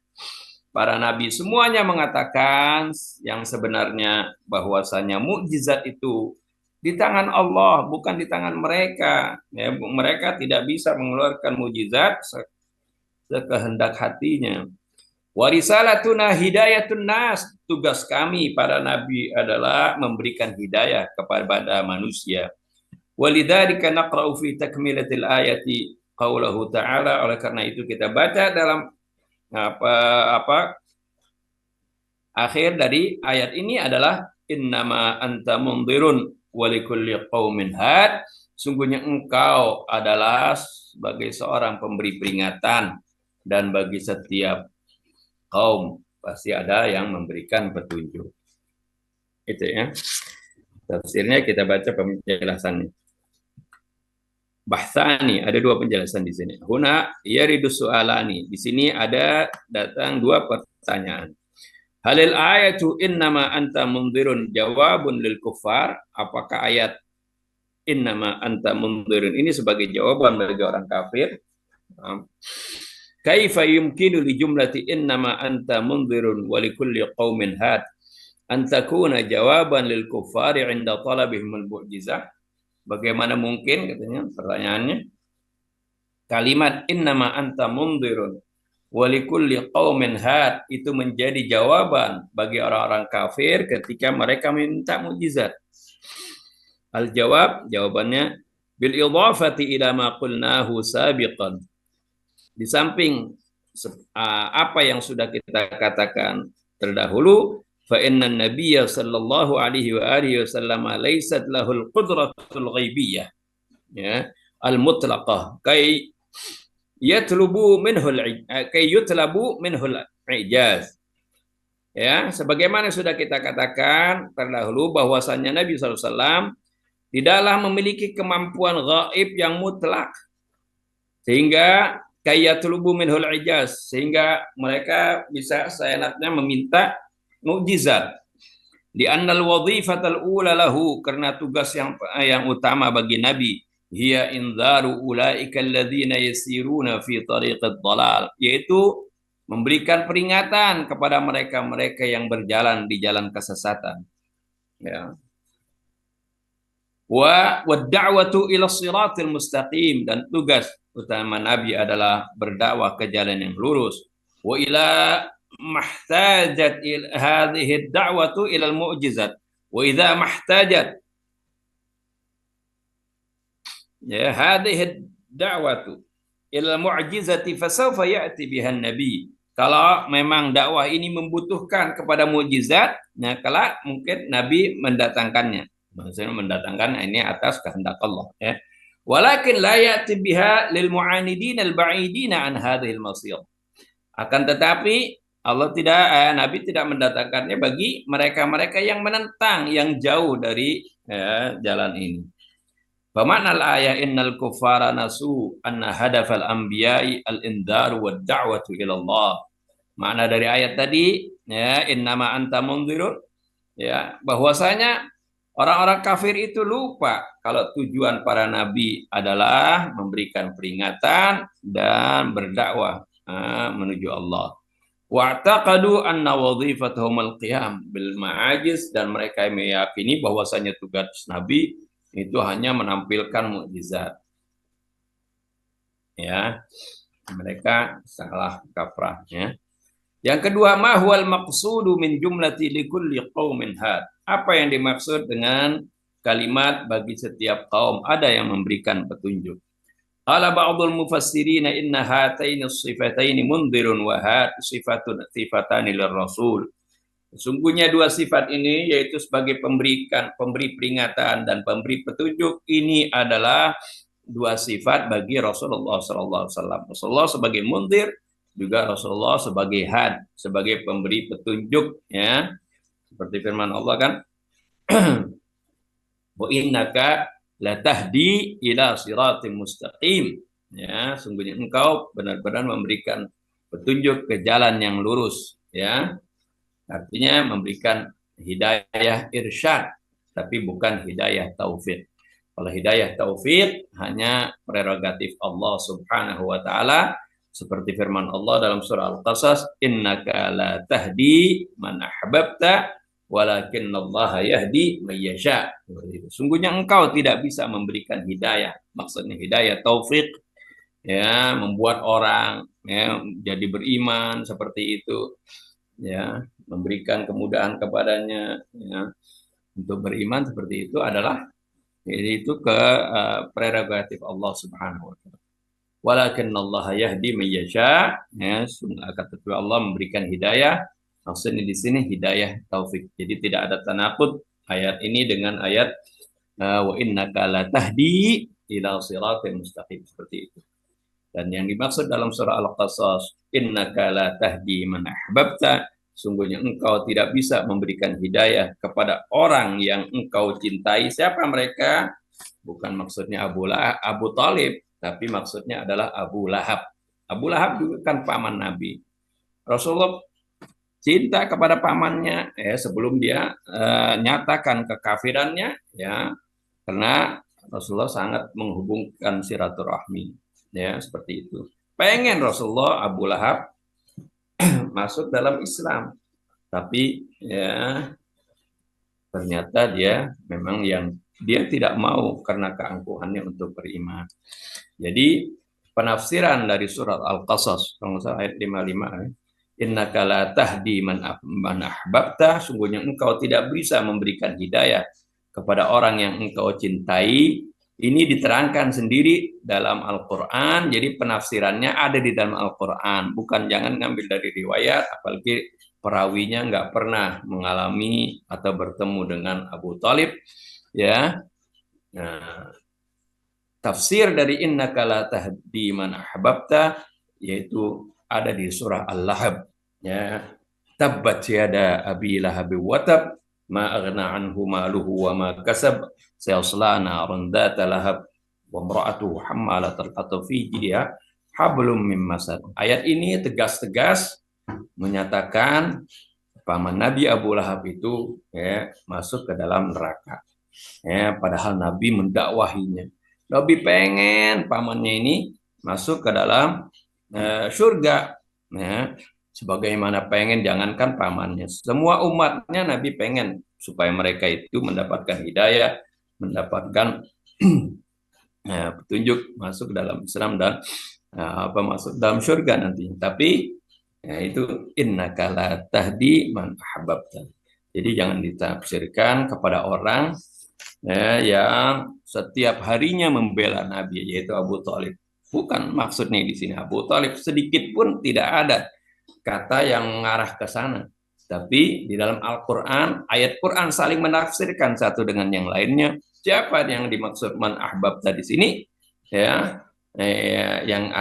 para nabi semuanya mengatakan yang sebenarnya bahwasanya mukjizat itu di tangan Allah, bukan di tangan mereka. Ya, mereka tidak bisa mengeluarkan mukjizat sekehendak hatinya. Warisalatuna hidayatun nas. Tugas kami para nabi adalah memberikan hidayah kepada manusia. Walidzalika naqra'u fi takmilatil ayati qaulahu ta'ala. Oleh karena itu kita baca dalam akhir dari ayat ini adalah innama anta mundirun walikulli qaumin had. Sungguhnya engkau adalah sebagai seorang pemberi peringatan dan bagi setiap kaum pasti ada yang memberikan petunjuk. Itu ya. Tafsirnya kita baca penjelasannya. Bahsani, ada dua penjelasan di sini. Huna yaridu su'alani. Di sini ada datang dua pertanyaan. Halil ayatu innama anta mundirun jawabun lil kuffar. Apakah ayat innama anta mundirun ini sebagai jawaban bagi orang kafir? Kaifa yumkinu li jumlati innama anta mundirun wa likulli qaumin had an takuna jawaban lil kuffari 'inda talabihim al mu'jizah. Bagaimana mungkin katanya pertanyaannya kalimat innama anta mundirun wa likulli qaumin had itu menjadi jawaban bagi orang-orang kafir ketika mereka minta mukjizat. Al jawab jawabannya bil idhafati ila ma qulnahu sabiqan. Di samping apa yang sudah kita katakan terdahulu, fa inna nabiyya sallallahu alaihi wa alihi wasallam laysat lahul qudratul ghaibiyah ya al mutlaqah kay yutlabu minhu al ijaz. Ya, sebagaimana sudah kita katakan terdahulu bahwasannya Nabi SAW tidaklah memiliki kemampuan gaib yang mutlak sehingga kayatlubu minhul ijaz sehingga mereka bisa seenaknya meminta mukjizat. Di annal wadhifatal ula lahu karena tugas yang utama bagi nabi hiya inzaru ulaika alladzina yasiruna fi tariqid dhalal yaitu memberikan peringatan kepada mereka-mereka yang berjalan di jalan kesesatan. Ya. Wa da'watu ila siratil mustaqim, dan tugas utama Nabi adalah berdakwah ke jalan yang lurus. Wa ila mahtajat hadhihi da'watu ila al-mu'jizat. Wa idza mahtajat ya hadhihi da'watu ila mu'jizati fasawfa ya'ti biha nabi. Kalau memang dakwah ini membutuhkan kepada mukjizat, nah kelak mungkin Nabi mendatangkannya. Maksudnya mendatangkan ini atas kehendak Allah, ya. Walakin la ya'ti biha lil mu'anidin al ba'idin an hadhil masir. Akan tetapi Nabi tidak mendatangkannya bagi mereka-mereka yang menentang, yang jauh dari jalan ini. Famakna al-ayah innal kuffara nasu anna hadafal anbiya'i al-indar wa da'watu ila Allah. Makna dari ayat tadi, ya, innama anta mundzirun, ya, bahwasanya orang-orang kafir itu lupa kalau tujuan para nabi adalah memberikan peringatan dan berdakwah menuju Allah. Wa'taqadu anna wadhifatahum al-qiyam bil ma'ajiz, dan mereka meyakini bahwasanya tugas nabi itu hanya menampilkan mukjizat. Ya, mereka salah kaprah, ya. Yang kedua, ma huwal maqsudu min jumlati likulli qaumin had. Apa yang dimaksud dengan kalimat bagi setiap kaum ada yang memberikan petunjuk. Qala ba'dul mufassirin inna hataini sifataini mundhirun wa hat sifatani lirrasul. Sesungguhnya dua sifat ini, yaitu sebagai pemberi peringatan dan pemberi petunjuk, ini adalah dua sifat bagi Rasulullah SAW. Rasulullah sebagai mundhir, juga Rasulullah sebagai had, sebagai pemberi petunjuk, ya. Seperti firman Allah kan, wa innaka latahdi ila siratim mustaqim. Ya, sungguhnya engkau benar-benar memberikan petunjuk ke jalan yang lurus, ya. Artinya memberikan hidayah irsyad, tapi bukan hidayah taufik. Kalau hidayah taufik hanya prerogatif Allah Subhanahu wa taala, seperti firman Allah dalam surah Al-Qasas, innaka la tahdi man ahbabta walakinallaha yahdi may yasha. Sungguhnya engkau tidak bisa memberikan hidayah, maksudnya hidayah taufik, ya, membuat orang, ya, jadi beriman seperti itu, ya, memberikan kemudahan kepadanya, ya, untuk beriman seperti itu adalah, itu ke prerogatif Allah Subhanahu wa taala. Walakinallaha yahdi may yasha, ya, akan tetapi Allah memberikan hidayah. Maksudnya di sini hidayah taufik. Jadi tidak ada tanaqud ayat ini dengan ayat wa innaka latahdi ila siratal mustaqim, seperti itu. Dan yang dimaksud dalam surah Al-Qasas, innaka latahdi man ahbabta, sungguhnya engkau tidak bisa memberikan hidayah kepada orang yang engkau cintai. Siapa mereka? Bukan maksudnya Abu Talib, tapi maksudnya adalah Abu Lahab. Abu Lahab juga kan paman Nabi. Rasulullah cinta kepada pamannya, sebelum dia nyatakan kekafirannya, ya, karena Rasulullah sangat menghubungkan silaturahmi, ya, seperti itu. Pengen Rasulullah Abu Lahab masuk dalam Islam, tapi ya ternyata dia memang dia tidak mau karena keangkuhannya untuk beriman. Jadi penafsiran dari surat Al-Qasas, kalau nggak salah ayat 55, innaka la tahdi man ahbabta, sungguhnya engkau tidak bisa memberikan hidayah kepada orang yang engkau cintai. Ini diterangkan sendiri dalam Al-Quran, jadi penafsirannya ada di dalam Al-Quran, bukan jangan ngambil dari riwayat, apalagi perawinya nggak pernah mengalami atau bertemu dengan Abu Talib, ya. Nah, tafsir dari innaka la tahdi man ahbabta yaitu ada di surah Al-Lahab, ya. Tabbat yada abi lahab wa tab ma aghna anhu maluhu wa ma kasab sayasla naran dzata lahab wa imra'atuhu hammalatal hatab fi jidha hablum mim masad. Ayat ini tegas-tegas menyatakan paman Nabi Abu Lahab itu, ya, masuk ke dalam neraka. Ya, padahal Nabi mendakwahinya. Nabi pengen pamannya ini masuk ke dalam surga, ya. Sebagaimana pengen, jangankan pamannya, semua umatnya Nabi pengen supaya mereka itu mendapatkan hidayah, mendapatkan petunjuk masuk dalam Islam dan masuk dalam surga nanti. Tapi itu innaka la tahdi man ahbabta. Jadi jangan ditafsirkan kepada orang yang setiap harinya membela Nabi, yaitu Abu Thalib. Bukan maksudnya di sini Abu Thalib, sedikit pun tidak ada kata yang mengarah ke sana. Tapi di dalam Al-Quran, ayat Quran saling menafsirkan satu dengan yang lainnya. Siapa yang dimaksud man ahbabta di sini? Ya, yang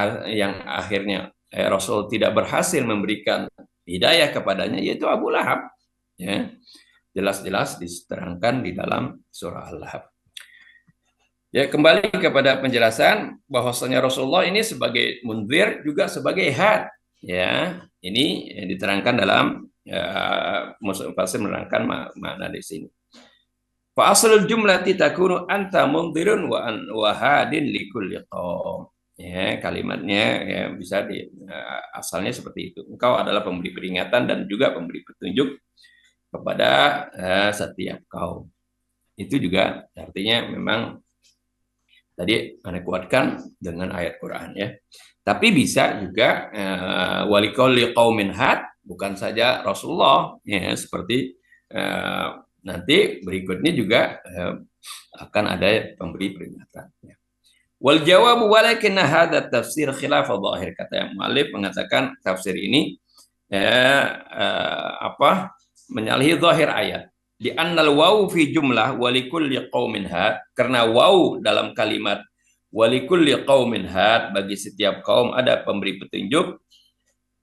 akhirnya Rasul tidak berhasil memberikan hidayah kepadanya, yaitu Abu Lahab. Ya, jelas-jelas diterangkan di dalam surah Al-Lahab. Ya, kembali kepada penjelasan bahwasanya Rasulullah ini sebagai munzir juga sebagai had. Ya, ini diterangkan dalam Mufassir menerangkan makna di sini. Fa aslul jumlati takunu anta munzirun wa hadin likulli qaum. Ya, kalimatnya ya bisa asalnya seperti itu. Engkau adalah pemberi peringatan dan juga pemberi petunjuk kepada setiap kaum. Itu juga artinya memang tadi Anda kuatkan dengan ayat Quran ya. Tapi bisa juga walikulli qaumin had, bukan saja Rasulullah ya, seperti nanti berikutnya juga akan ada pemberi peringatan ya. Wal jawabu walakin hadza tafsir khilaf dhahir, kata yang muallif mengatakan tafsir ini menyalahi zahir ayat. Di annal waw fi jumlah walikulli qaumin had, karena waw dalam kalimat walikulli qaumin had, bagi setiap kaum ada pemberi petunjuk.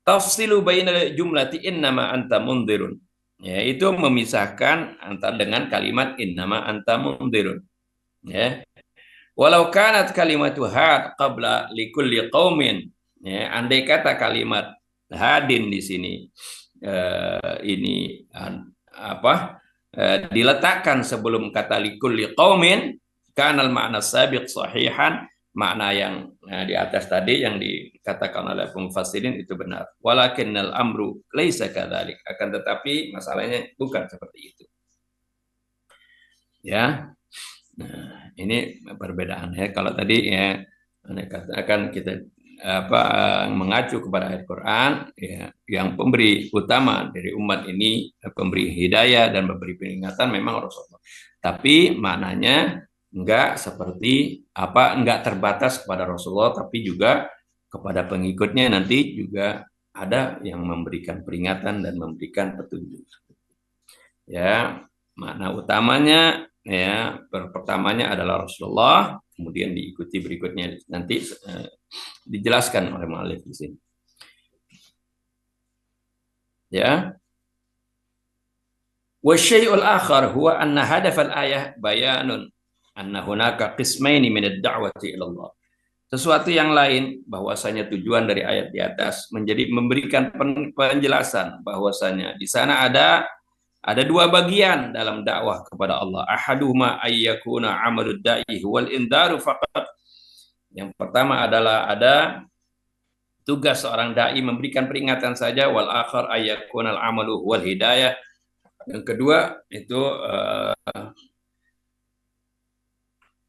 Tafsilu bainal jumlati innama anta mundzirun, ya, itu memisahkan antara dengan kalimat innama anta mundzirun ya. Walau kanat kalimatu had qabla likulli qaumin, ya, andai kata kalimat hadin di sini diletakkan sebelum kata likulli qaumin, kanal makna sabiq sahihan, makna yang di atas tadi yang dikatakan oleh mufassirin itu benar. Walakinnal amru laisa kadzalik, akan tetapi masalahnya bukan seperti itu. Ya. Nah, ini perbedaan ya. Kalau tadi ya akan kita mengacu kepada ayat Quran ya, yang pemberi utama dari umat ini, pemberi hidayah dan memberi peringatan memang Rasulullah. Tapi maknanya enggak seperti enggak terbatas kepada Rasulullah, tapi juga kepada pengikutnya nanti juga ada yang memberikan peringatan dan memberikan petunjuk. Ya, makna utamanya ya, pertamanya adalah Rasulullah, kemudian diikuti berikutnya nanti dijelaskan oleh muallif di sini. Ya. Wa syai'ul akhar huwa anna hadafal ayah bayanun anna hunaka qismaini min ad-da'wati ila Allah. Sesuatu yang lain bahwasanya tujuan dari ayat di atas memberikan penjelasan bahwasanya di sana ada dua bagian dalam dakwah kepada Allah. Ahaduhuma ayyakuna amalud da'i wal indaru faqat. Yang pertama adalah ada tugas seorang dai memberikan peringatan saja, wal akhar ayyakunal amalu wal hidayah. Yang kedua itu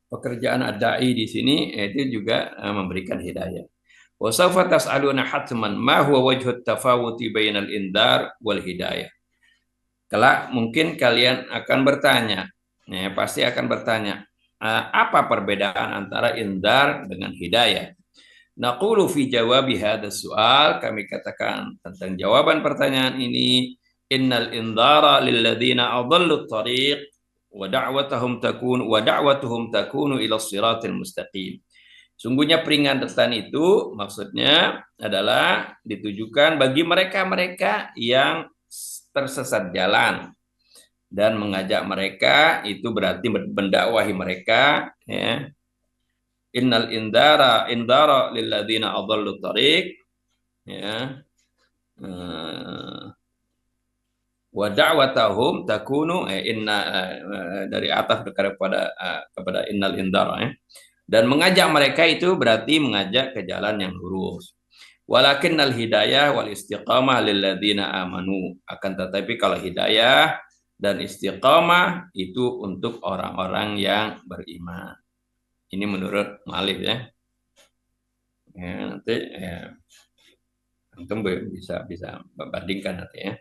pekerjaan ad-dai di sini itu juga memberikan hidayah. Wa sawfa tas'aluna hatman ma huwa wajhut tafawuti bainal indar wal hidayah. Kelak mungkin kalian akan bertanya, ya, pasti akan bertanya, apa perbedaan antara indar dengan hidayah? Naqulu fi jawabi hadzal soal, kami katakan tentang jawaban pertanyaan ini, innal indara lil ladzina adallu tariq wa da'watuhum takunu ila shiratil mustaqim. Sungguhnya peringatan itu maksudnya adalah ditujukan bagi mereka-mereka yang tersesat jalan, dan mengajak mereka itu berarti mendakwahi mereka ya. Innal indara lil ladzina adallu tariq ya. Wa da'watahum takunu dari atas kepada innal indara ya. Dan mengajak mereka itu berarti mengajak ke jalan yang lurus. Walakinnal hidayah wal istiqamah lil ladzina amanu, akan tetapi kalau hidayah dan istiqamah itu untuk orang-orang yang beriman. Ini menurut Malik ya. Nanti antum bisa bandingkan nanti ya.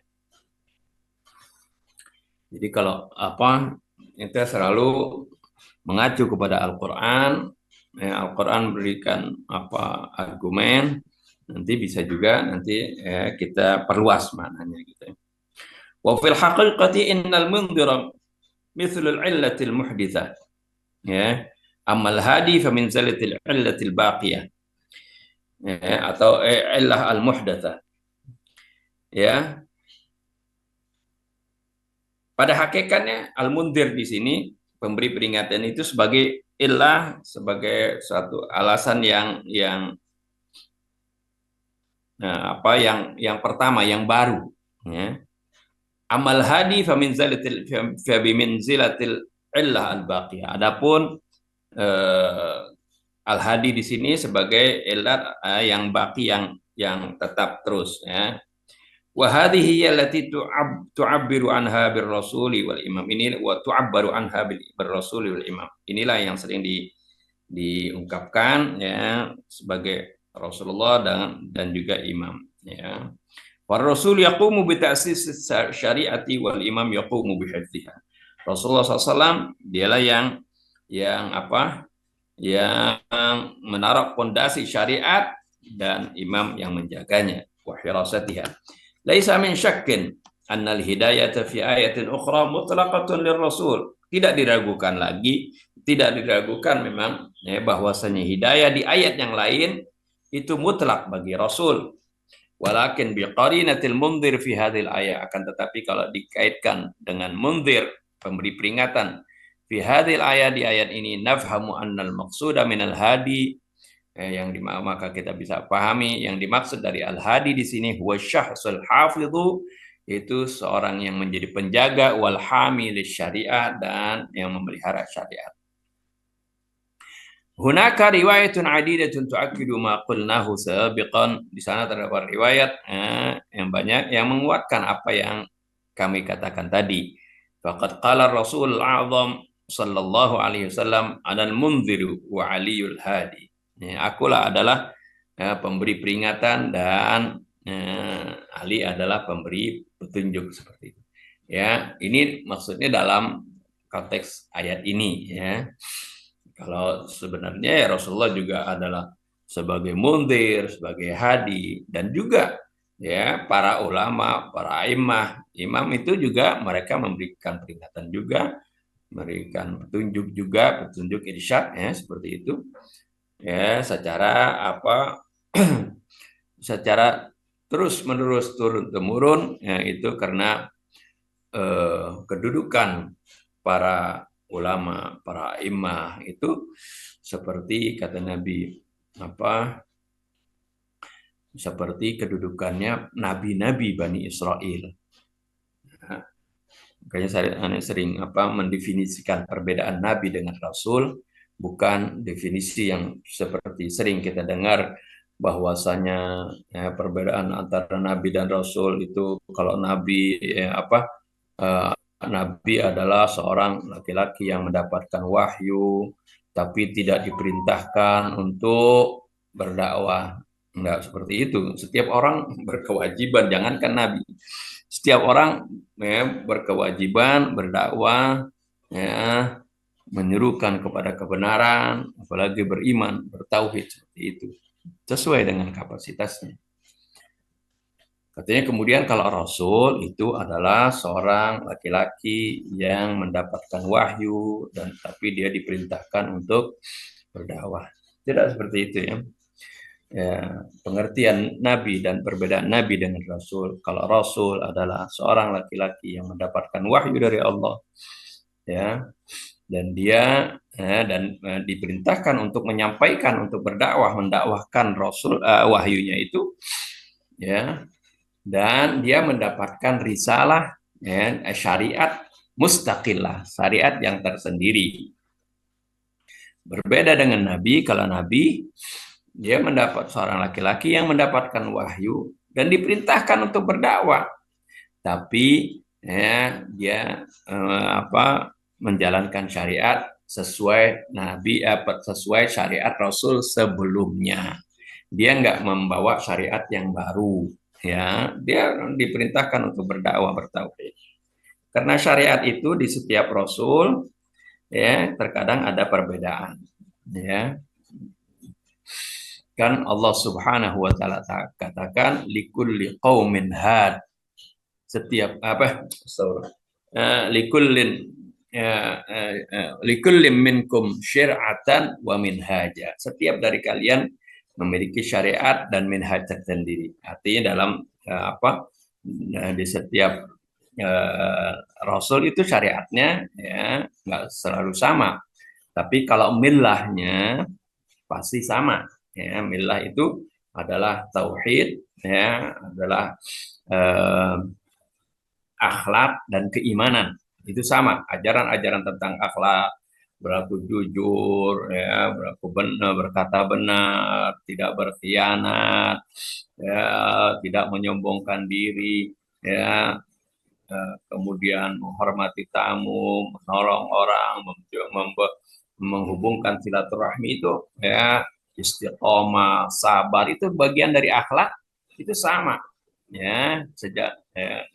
Jadi kalau kita selalu mengacu kepada Al-Quran, Al-Quran berikan argumen, nanti bisa juga kita perluas maknanya gitu. Wa fil haqiqati innal mundhira mithlul illatil muhditsah. Ya. Amal hadi fa min zalatil illatil baqiyah. Ya, atau illah al muhdatsah. Ya. Pada hakikatnya al-mundhir di sini pemberi peringatan itu sebagai illah, sebagai suatu alasan yang pertama, yang baru ya. Amal hadi fa min zilatil illah al-baqiyah. Adapun al-hadi di sini sebagai illah yang baqi, yang tetap terus ya. Wa hadhihi allati tu'abbiru anha bir rasuli wal imam. Ini wa tu'abbaru anha bil rasuli wal imam. Inilah yang sering diungkapkan ya sebagai Rasulullah dan juga imam ya. War rasul yaqumu bi ta'sis syariati wal imam yaqumu bi hifdhiha. Rasulullah SAW dialah yang menaruh fondasi syariat dan imam yang menjaganya, wa hirasatiha. Laisa min syakkin anna al-hidayata fi ayatin ukhra mutlaqatun lirrasul. Tidak diragukan memang bahwasanya hidayah di ayat yang lain itu mutlak bagi Rasul. Walakin biqarinatil mundhir fi hadhil ayat, akan tetapi kalau dikaitkan dengan mundhir, pemberi peringatan, fi hadhil ayat, di ayat ini, nafhamu annal maqsuda minal hadi, maka kita bisa pahami yang dimaksud dari al-hadi di sini huwa syahsul hafidhu, itu seorang yang menjadi penjaga, wal hamil syariah, dan yang memelihara syariat. Hunaka riwayatun adidatun tu'akkidu ma qulnahu sabiqan. Di sana terdapat riwayat yang banyak yang menguatkan apa yang kami katakan tadi. Faqad qala Rasul A'zam sallallahu alaihi wasallam anal mundhiru wa aliyul hadi. Akulah adalah pemberi peringatan dan Ali adalah pemberi petunjuk, seperti itu. Ya, ini maksudnya dalam konteks ayat ini ya. Kalau sebenarnya ya Rasulullah juga adalah sebagai mundhir, sebagai hadi, dan juga ya para ulama, para imam itu juga mereka memberikan peringatan juga, memberikan petunjuk juga, petunjuk irsyad ya, seperti itu. Ya, secara terus-menerus, turun-temurun ya, itu karena kedudukan para ulama, para imam itu seperti kata Nabi seperti kedudukannya nabi-nabi Bani Israel. Nah, makanya saya sering mendefinisikan perbedaan nabi dengan rasul, bukan definisi yang seperti sering kita dengar bahwasanya perbedaan antara nabi dan rasul itu, kalau nabi Nabi adalah seorang laki-laki yang mendapatkan wahyu, tapi tidak diperintahkan untuk berdakwah. Enggak seperti itu. Setiap orang berkewajiban, jangankan Nabi. Setiap orang berkewajiban berdakwah, menyerukan kepada kebenaran, apalagi beriman, bertauhid, seperti itu. Sesuai dengan kapasitasnya. Katanya kemudian kalau Rasul itu adalah seorang laki-laki yang mendapatkan wahyu, dan tapi dia diperintahkan untuk berdakwah. Tidak seperti itu ya. Pengertian Nabi dan perbedaan Nabi dengan Rasul. Kalau Rasul adalah seorang laki-laki yang mendapatkan wahyu dari Allah, ya, dan dia diperintahkan untuk menyampaikan, untuk berdakwah, mendakwahkan Rasul wahyunya itu, ya. Dan dia mendapatkan risalah syariat mustaqillah, syariat yang tersendiri. Berbeda dengan Nabi. Kalau Nabi dia mendapat seorang laki-laki yang mendapatkan wahyu dan diperintahkan untuk berdakwah, tapi ya dia menjalankan syariat sesuai sesuai syariat Rasul sebelumnya. Dia nggak membawa syariat yang baru, ya. Dia diperintahkan untuk berdakwah bertauhid. Karena syariat itu di setiap Rasul, ya, terkadang ada perbedaan, ya. Kan Allah Subhanahu wa taala katakan likulli qaumin had. Setiap likullin likullin minkum syir'atan wa minhaja. Setiap dari kalian memiliki syariat dan minhaj tersendiri. Artinya dalam di setiap rasul itu syariatnya ya nggak selalu sama. Tapi kalau millahnya pasti sama. Ya, millah itu adalah tauhid, ya, adalah eh, akhlak dan keimanan. Itu sama, ajaran-ajaran tentang akhlak, berlaku jujur, ya, berlaku benar, berkata benar, tidak berkhianat, ya, tidak menyombongkan diri, ya, kemudian menghormati tamu, menolong orang, menghubungkan silaturahmi itu, ya, istiqomah, sabar itu bagian dari akhlak, itu sama, ya, sejak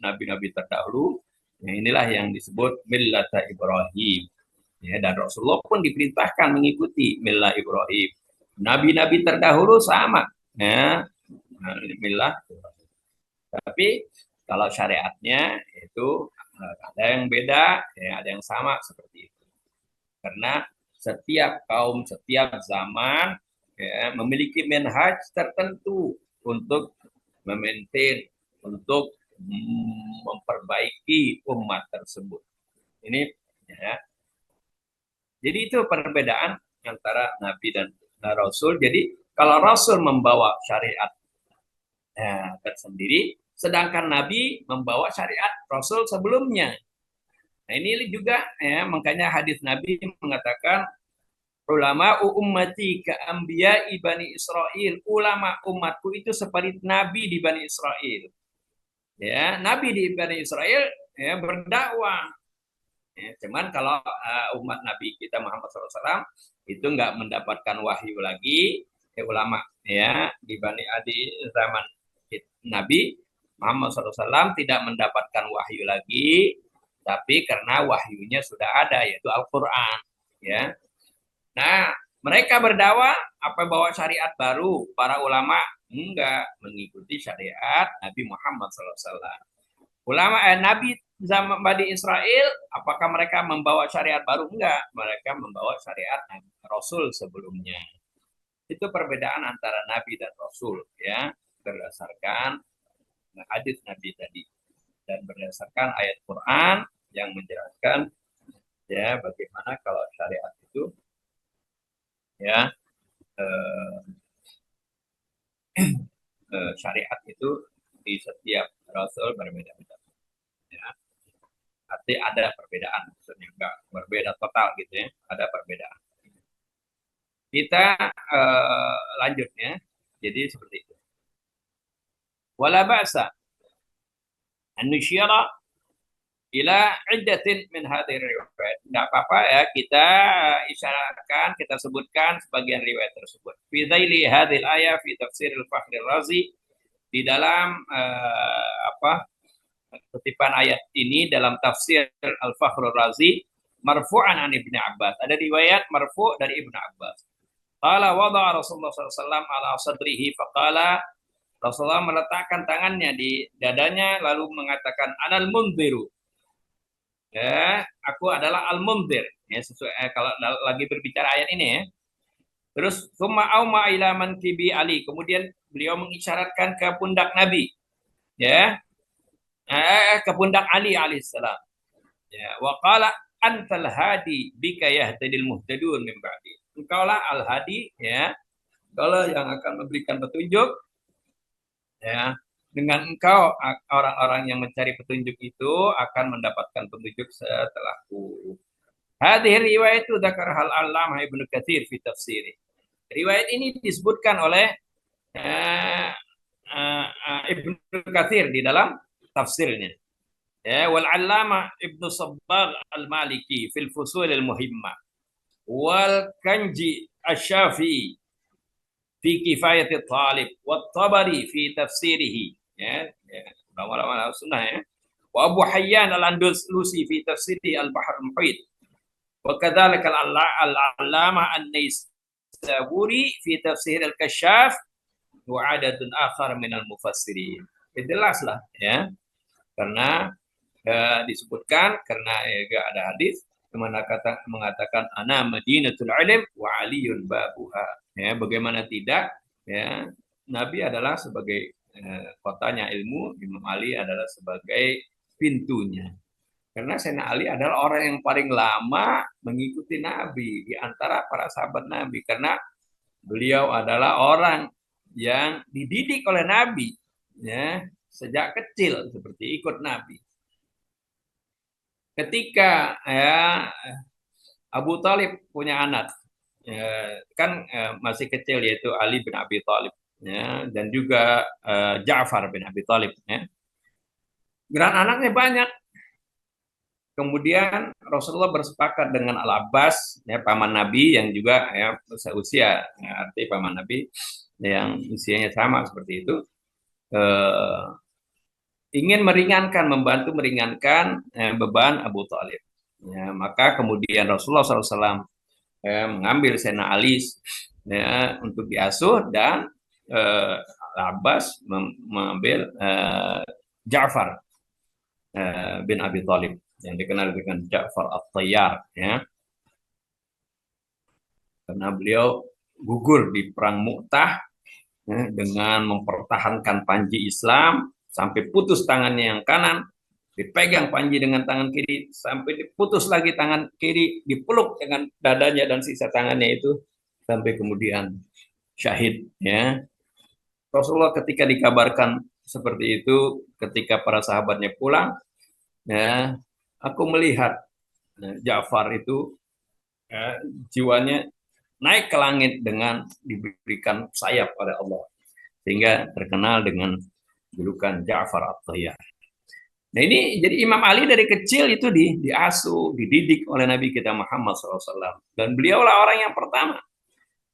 nabi-nabi terdahulu. Ya, inilah yang disebut millata Ibrahim, ya, dan Rasulullah pun diperintahkan mengikuti millah Ibrahim. Nabi-nabi terdahulu sama, ya, millah. Tapi kalau syariatnya itu ada yang beda, ya, ada yang sama seperti itu. Karena setiap kaum, setiap zaman, ya, memiliki manhaj tertentu untuk memaintain, untuk memperbaiki umat tersebut. Ini, ya. Jadi itu perbedaan antara Nabi dan Rasul. Jadi kalau Rasul membawa syariat tersendiri, sedangkan Nabi membawa syariat Rasul sebelumnya. Nah ini juga, ya, makanya hadis Nabi mengatakan ulama ummati ka anbiya Bani Israel. Ulama umatku itu seperti nabi di Bani Israel. Ya, nabi di Bani Israel, ya, berdakwah. Ya, cuman kalau umat Nabi kita Muhammad SAW itu nggak mendapatkan wahyu lagi, ya, ulama, ya, di zaman Nabi Muhammad SAW tidak mendapatkan wahyu lagi, tapi karena wahyunya sudah ada, yaitu Al-Quran, ya. Nah, mereka berdakwah apa bawa syariat baru, para ulama enggak mengikuti syariat Nabi Muhammad SAW. Ulama Nabi zaman Bani Israel, apakah mereka membawa syariat baru? Enggak, mereka membawa syariat Rasul sebelumnya. Itu perbedaan antara Nabi dan Rasul, ya, berdasarkan hadis Nabi tadi dan berdasarkan ayat Quran yang menjelaskan, ya, bagaimana kalau syariat itu, ya, syariat itu di setiap Rasul berbeda-beda. Ya. Arti ada perbedaan, maksudnya enggak berbeda total gitu, ya, ada perbedaan. Kita lanjutnya, jadi seperti itu. Wala ba'sa an nusyira ila iddatin min hadhihi riwayat. Enggak apa-apa, ya, kita isyaratkan, kita sebutkan sebagian riwayat tersebut. Fi dhaili hadhil ayah fi tafsir al-Fakhr al-Razi, di dalam kutipan ayat ini dalam tafsir Al-Fakhr Razi, marfu'an an Ibnu Abbas. Ada riwayat marfu' dari Ibnu Abbas. Qala wada'a Rasulullah SAW ala sadrihi faqala, Rasulullah meletakkan tangannya di dadanya lalu mengatakan anal munziru. Ya, aku adalah al-munzir. Ya, sesuai kalau lagi berbicara ayat ini, ya. Terus summa auma ila mankibi Ali. Kemudian beliau mengisyaratkan ke pundak Nabi. Ya, ke pundak Ali alaihissalam. Ya, wa qala antal hadi bika yahtadil muhtadun min ba'di. Engkaulah al-hadi, ya. Engkaulah yang akan memberikan petunjuk, ya. Dengan engkau orang-orang yang mencari petunjuk itu akan mendapatkan petunjuk setelahku. Hadhihi riwayat itu dzakar hal Allamah Ibnu Katsir fi tafsiri. Riwayat ini disebutkan oleh Ibnu Katsir di dalam tafsirnya. Ya, wal Allamah Ibnu Sabbagh Al-Maliki fil Fusul Al-Muhimmah wal Kanji Asy-Syafi'i fi Kifayat Talib wa Tabari fi tafsirihi. Ya, ulama-ulama sunnah ya. Wa Abu Hayyan Al-Andalusi fi tafsiri Al-Bahr Al-Muhit. Wa kadzalika Al-Allamah An-Naisaburi fi tafsir Al-Kasyaf wa adatun akhar min al-mufassirin. Jelas lah ya. Karena disebutkan karena ya, ada hadis mengatakan ana madinatul ilm wa aliyun babuha. Ya, bagaimana tidak ya, Nabi adalah sebagai kotanya ilmu, Imam Ali adalah sebagai pintunya. Karena Sayyidina Ali adalah orang yang paling lama mengikuti Nabi di antara para sahabat Nabi karena beliau adalah orang yang dididik oleh Nabi ya sejak kecil seperti ikut Nabi. Ketika ya Abu Talib punya anak, kan masih kecil yaitu Ali bin Abi Thalib, ya, dan juga Ja'far bin Abi Thalib. Ya. Geran anaknya banyak. Kemudian Rasulullah bersepakat dengan Al-Abbas, ya, paman Nabi yang juga ya, seusia, ya, arti paman Nabi yang usianya sama seperti itu. Ingin meringankan, membantu meringankan beban Abu Thalib. Ya, maka kemudian Rasulullah SAW mengambil Sayyidina Ali ya, untuk diasuh dan Abbas mengambil Ja'far bin Abi Thalib yang dikenal dengan Ja'far At-Tayyar. Ya. Karena beliau gugur di perang Mu'tah ya, dengan mempertahankan panji Islam sampai putus tangannya yang kanan, dipegang panji dengan tangan kiri, sampai diputus lagi tangan kiri, dipeluk dengan dadanya dan sisa tangannya itu, sampai kemudian syahid. Ya. Rasulullah ketika dikabarkan seperti itu, ketika para sahabatnya pulang, ya, aku melihat Ja'far itu ya, jiwanya naik ke langit dengan diberikan sayap pada Allah, sehingga terkenal dengan julukan Ja'far At-Tayyar. Nah ini jadi Imam Ali dari kecil itu diasuh, dididik oleh Nabi kita Muhammad SAW. Dan beliaulah orang yang pertama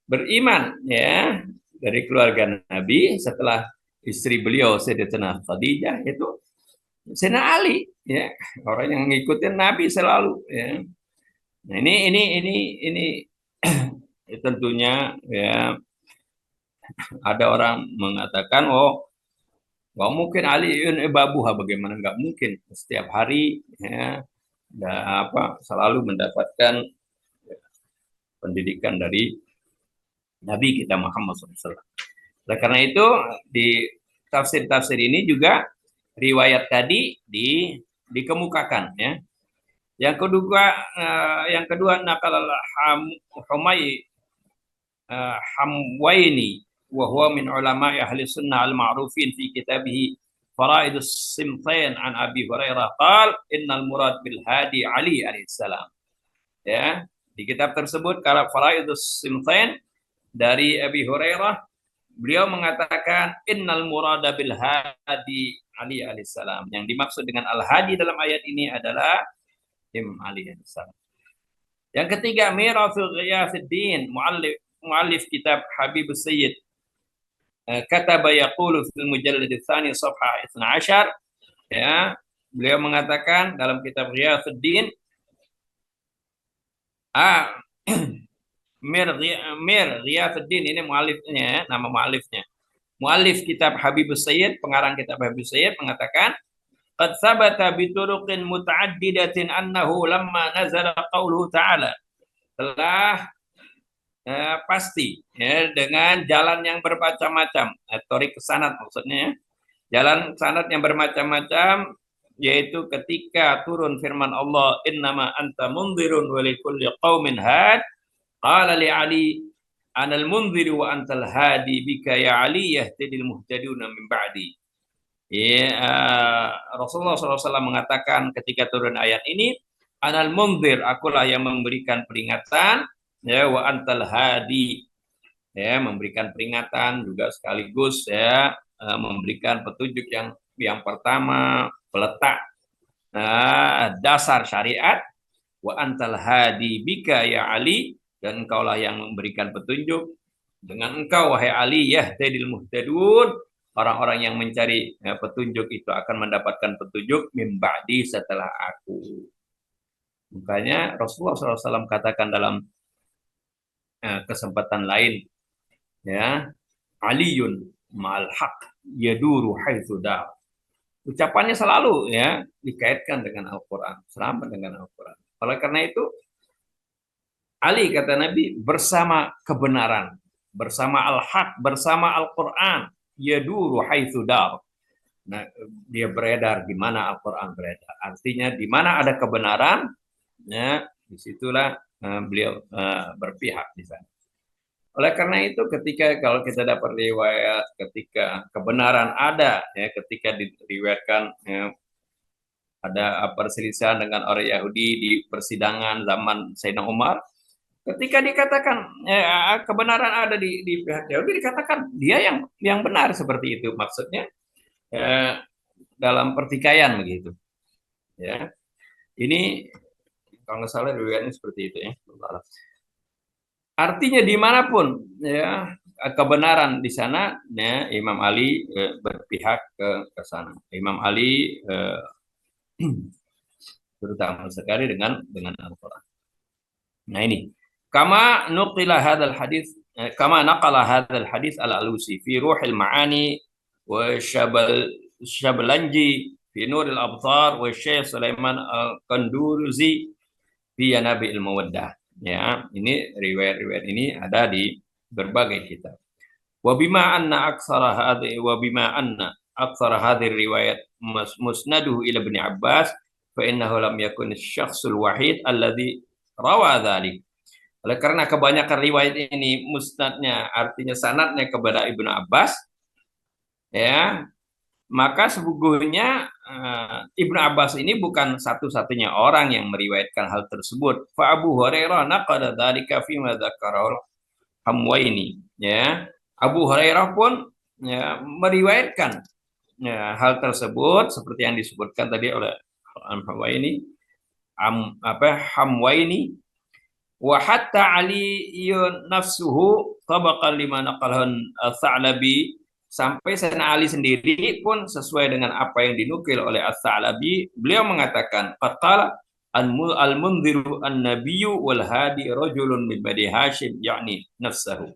beriman ya dari keluarga Nabi setelah istri beliau Sayyidatina Khadijah itu Sayyidina Ali ya, orang yang ngikutin Nabi selalu ya. Nah ini tentunya ya ada orang mengatakan nggak mungkin Aliun babuha, bagaimana nggak mungkin, setiap hari ya selalu mendapatkan pendidikan dari Nabi kita Muhammad SAW. Oleh karena itu di tafsir-tafsir ini juga riwayat tadi dikemukakan ya. Yang kedua nakal Hamwaini wa huwa min ulama ahli sunnah al-ma'rufin fi kitabih Faraidus Simtain an Abi Hurairah qal innal murad bil hadi Ali alaihissalam. Ya, di kitab tersebut kalau Faraidus Simtain dari Abi Hurairah beliau mengatakan innal murada bil hadi Ali alaihissalam. Yang dimaksud dengan al-hadi dalam ayat ini adalah Imam Ali alaihissalam. Yang ketiga Mirathul Ghiyafuddin muallif kitab Habibus Sayyid kataba yaqulu fil mujallad tsani safhah 12 ya, beliau mengatakan dalam kitab Ghiyafuddin Mir Ghiyafuddin ini muallifnya, nama muallifnya. Muallif kitab Habibus Sayyid, pengarang kitab Habibus Sayyid mengatakan qad sabata bi turuqin mutaaddidatin annahu lamma nazala qauluhu ta'ala, telah pasti ya, dengan jalan yang bermacam-macam, torik sanad maksudnya, jalan sanad yang bermacam-macam, yaitu ketika turun firman Allah innama anta mundzirun wa likulli qaumin had qala li Ali anal mundziru wa antal hadi bika ya Ali yahtadil muhtaduna min ba'di. Ya, Rasulullah SAW mengatakan ketika turun ayat ini anal mundzir, akulah yang memberikan peringatan ya, wa antal hadi ya, memberikan peringatan juga sekaligus ya memberikan petunjuk yang pertama, peletak dasar syariat, wa antal hadi bika ya Ali, dan engkaulah yang memberikan petunjuk. Dengan engkau wahai Ali yahtadil muhtadun, orang-orang yang mencari petunjuk itu akan mendapatkan petunjuk min ba'di, setelah aku. Makanya Rasulullah SAW katakan dalam kesempatan lain, ya, Aliyun ma'al haq yaduru haitsu da. Ucapannya selalu ya dikaitkan dengan Al-Qur'an, selama dengan Al-Qur'an. Oleh karena itu Ali, kata Nabi, bersama kebenaran, bersama al-haq, bersama Al-Qur'an, yaduru haitsu dar. Nah, dia beredar di mana Al-Qur'an beredar. Artinya di mana ada kebenaran, ya, disitulah beliau berpihak di sana. Oleh karena itu ketika kalau kita dapat riwayat ketika kebenaran ada, ya, ketika diriwayatkan ya, ada perselisihan dengan orang Yahudi di persidangan zaman Sayyidina Umar, ketika dikatakan ya, kebenaran ada di pihak Yahudi, dikatakan dia yang benar, seperti itu maksudnya, ya, dalam pertikaian begitu, ya. Ini kalau nggak salah riwayatnya seperti itu, ya. Artinya dimanapun ya kebenaran di sana, ya, Imam Ali berpihak ke sana. Imam Ali terutama sekali dengan Al-Quran. Nah ini, kama nuqila hadzal hadis, kama naqala hadzal hadis al-Alusi fi Ruhil Ma'ani wa Syablanji fi Nuril Abtar wa Syekh Sulaiman Al-Qanduruzi fi Nabi Al-Mawaddah. Ya, ini riwayat-riwayat ini ada di berbagai kitab. Wa bima anna aktsara hadhihi riwayat musnaduhu ila Ibnu Abbas fa innahu lam yakun asy-syakhsul wahid alladhi rawa dzalik. Oleh karena kebanyakan riwayat ini musnadnya, artinya sanadnya kepada Ibnu Abbas, ya, maka sesungguhnya Ibnu Abbas ini bukan satu-satunya orang yang meriwayatkan hal tersebut. Fa Abu Hurairah naqada dzalika fi ma dzakarahu Hamwaini, ya. Abu Hurairah pun ya, meriwayatkan ya, hal tersebut seperti yang disebutkan tadi oleh Hamwaini, Hamwaini, wa hatta Ali nafsuhu tabaqan lima naqalhan Tsa'labi, sampai Sayyidina Ali sendiri pun sesuai dengan apa yang dinukil oleh As-Sa'labi, beliau mengatakan qala al-munziru an-nabiyyu wal hadi rajulun min Bani Hashim, yakni nafsahu.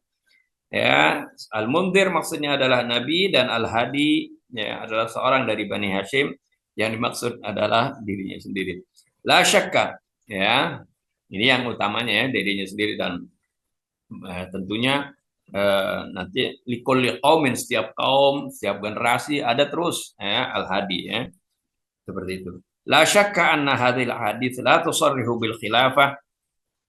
Ya, al-munzir maksudnya adalah nabi, dan al-hadi ya adalah seorang dari Bani Hashim, yang dimaksud adalah dirinya sendiri. La syakka, ya. Ini yang utamanya ya, dirinya sendiri, dan tentunya nanti likulli qaumin, setiap kaum, setiap generasi ada terus ya al-hadi, ya. Seperti itu. La syakka anna hadhil hadits la tusarrihu bil khilafah.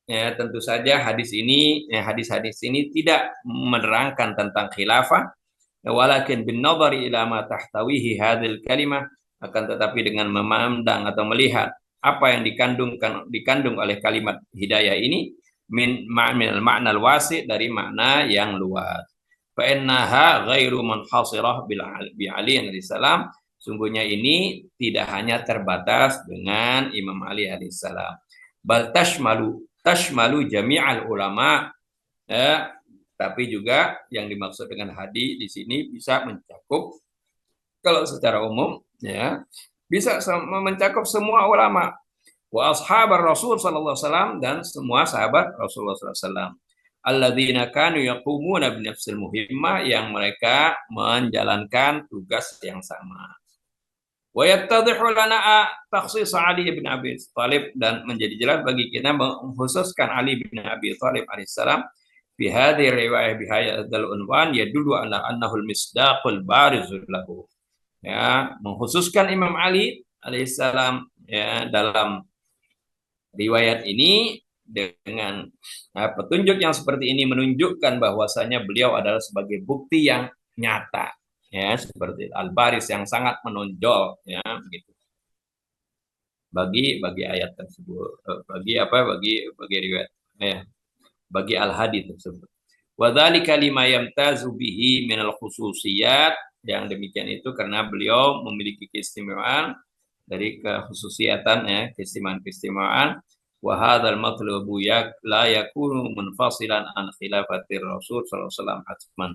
Ya, tentu saja hadis ini, ya, hadis-hadis ini tidak menerangkan tentang khilafah, walakin bin nadhari ila ma tahtawihi hadhil kalimah, akan tetapi dengan memandang atau melihat apa yang dikandung oleh kalimat hidayah ini, min makna al-wasi', dari makna yang luas. Fa innaha ghairu munhasirah bi Ali alaihi salam, sungguhnya ini tidak hanya terbatas dengan Imam Ali alaihi salam, bal tashmalu jami'al ulama, tapi juga yang dimaksud dengan hadi di sini bisa mencakup, kalau secara umum ya, bisa mencakup semua ulama, wa ashabar Rasul sallallahu alaihi wasallam, dan semua sahabat Rasulullah sallallahu alaihi wasallam, alladzina kanu yaqumuna bi nafsil muhimmah, yang mereka menjalankan tugas yang sama. Wa yattadhihu lana takhsis Ali bin Abi Thalib, dan menjadi jelas bagi kita mengkhususkan Ali bin Abi Thalib alaihissalam fi hadhihi riwayah bi hadzal unwan yadullu ala annahu al-misdaqul barizul lahu. Ya, mengkhususkan Imam Ali alaihissalam ya dalam riwayat ini dengan petunjuk yang seperti ini, menunjukkan bahwasanya beliau adalah sebagai bukti yang nyata, ya, seperti al-baris, yang sangat menonjol, ya, begitu, bagi ayat tersebut, bagi riwayat, bagi al-hadi tersebut. Wa dzalika lima yamtazu bihi minal khususiyat, yang demikian itu karena beliau memiliki keistimewaan dari kekhususiatan ya, keistimewaan-keistimewaan. Wa hadzal matlubu la yakunu munfasilan an khilafatir Rasul sallallahu alaihi wasallam hatman.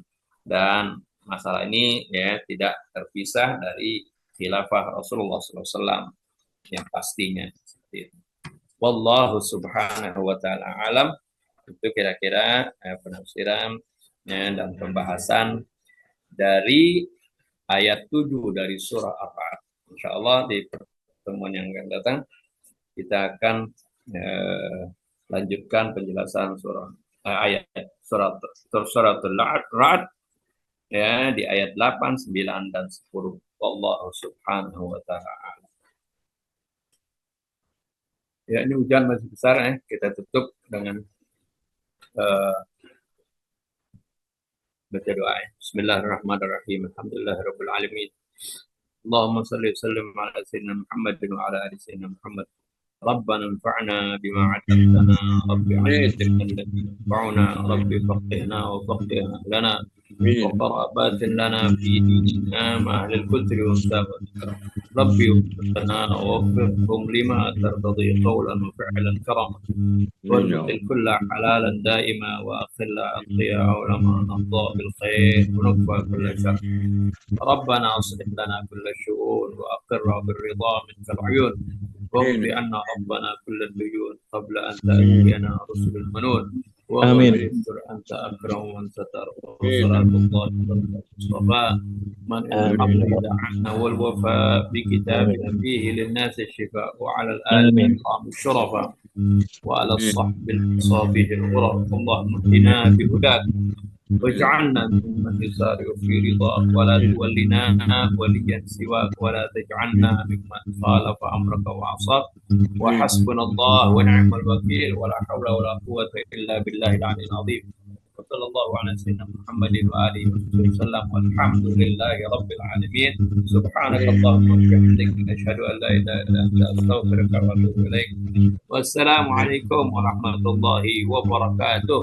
Dan masalah ini ya tidak terpisah dari khilafah Rasulullah sallallahu alaihi wasallam yang pastinya seperti itu. Wallahu subhanahu wa ta'ala alam. Itu kira-kira penafsiran dan pembahasan dari ayat 7 dari surah Ar-Ra'd. Insyaallah di pertemuan yang akan datang kita akan lanjutkan penjelasan ayat suratul Ra'd ya di ayat 8, 9 dan 10. Wallahu subhanahu wa ta'ala. Ya, ini hujan masih besar ya. Kita tutup dengan baca doa. Bismillahirrahmanirrahim. Alhamdulillahirabbil alamin. Allahumma shalli wa sallim ala sayyidina Muhammadin wa ala ali sayyidina Muhammad. ربنا انفعنا بما علمتنا رب علمنا الذي ينفعنا رب فقهنا وفقه لنا وقرابات لنا في ديننا مع أهل الكتر والسابق ربي وفقنا ووفقهم لما ترتضي قولا وفعلا كرما وادخل كل حلالا دائما واخل الضياء لما نرضى بالخير ونكفى كل شر ربنا اصلح لنا كل الشؤون واقر بالرضا منك العيون واغفر عنا ربنا كل الديون قبل ان تاتينا رسل المنون آمين. أنت أكرم من ستر وصلاة الله المصطفى من الحمد عنا والوفاء بكتابنا فيه للناس الشفاء وعلى الآل الكرام الشرفاء وعلى الصحب الصافي الغرف اللهم اهدنا بهداك واجعلنا ممن يسارع في رضاك ولا تولنا وليا سواك ولا تجعلنا ممن خالف امرك وعصاك وحسبنا الله ونعم الوكيل ولا حول ولا قوه الا بالله العلي العظيم وصلى الله على سيدنا محمد واله وصحبه وسلم والحمد لله رب العالمين سبحانك اللهم وبحمدك اشهد ان لا اله الا انت استغفرك واتوب اليك والسلام عليكم ورحمه الله وبركاته.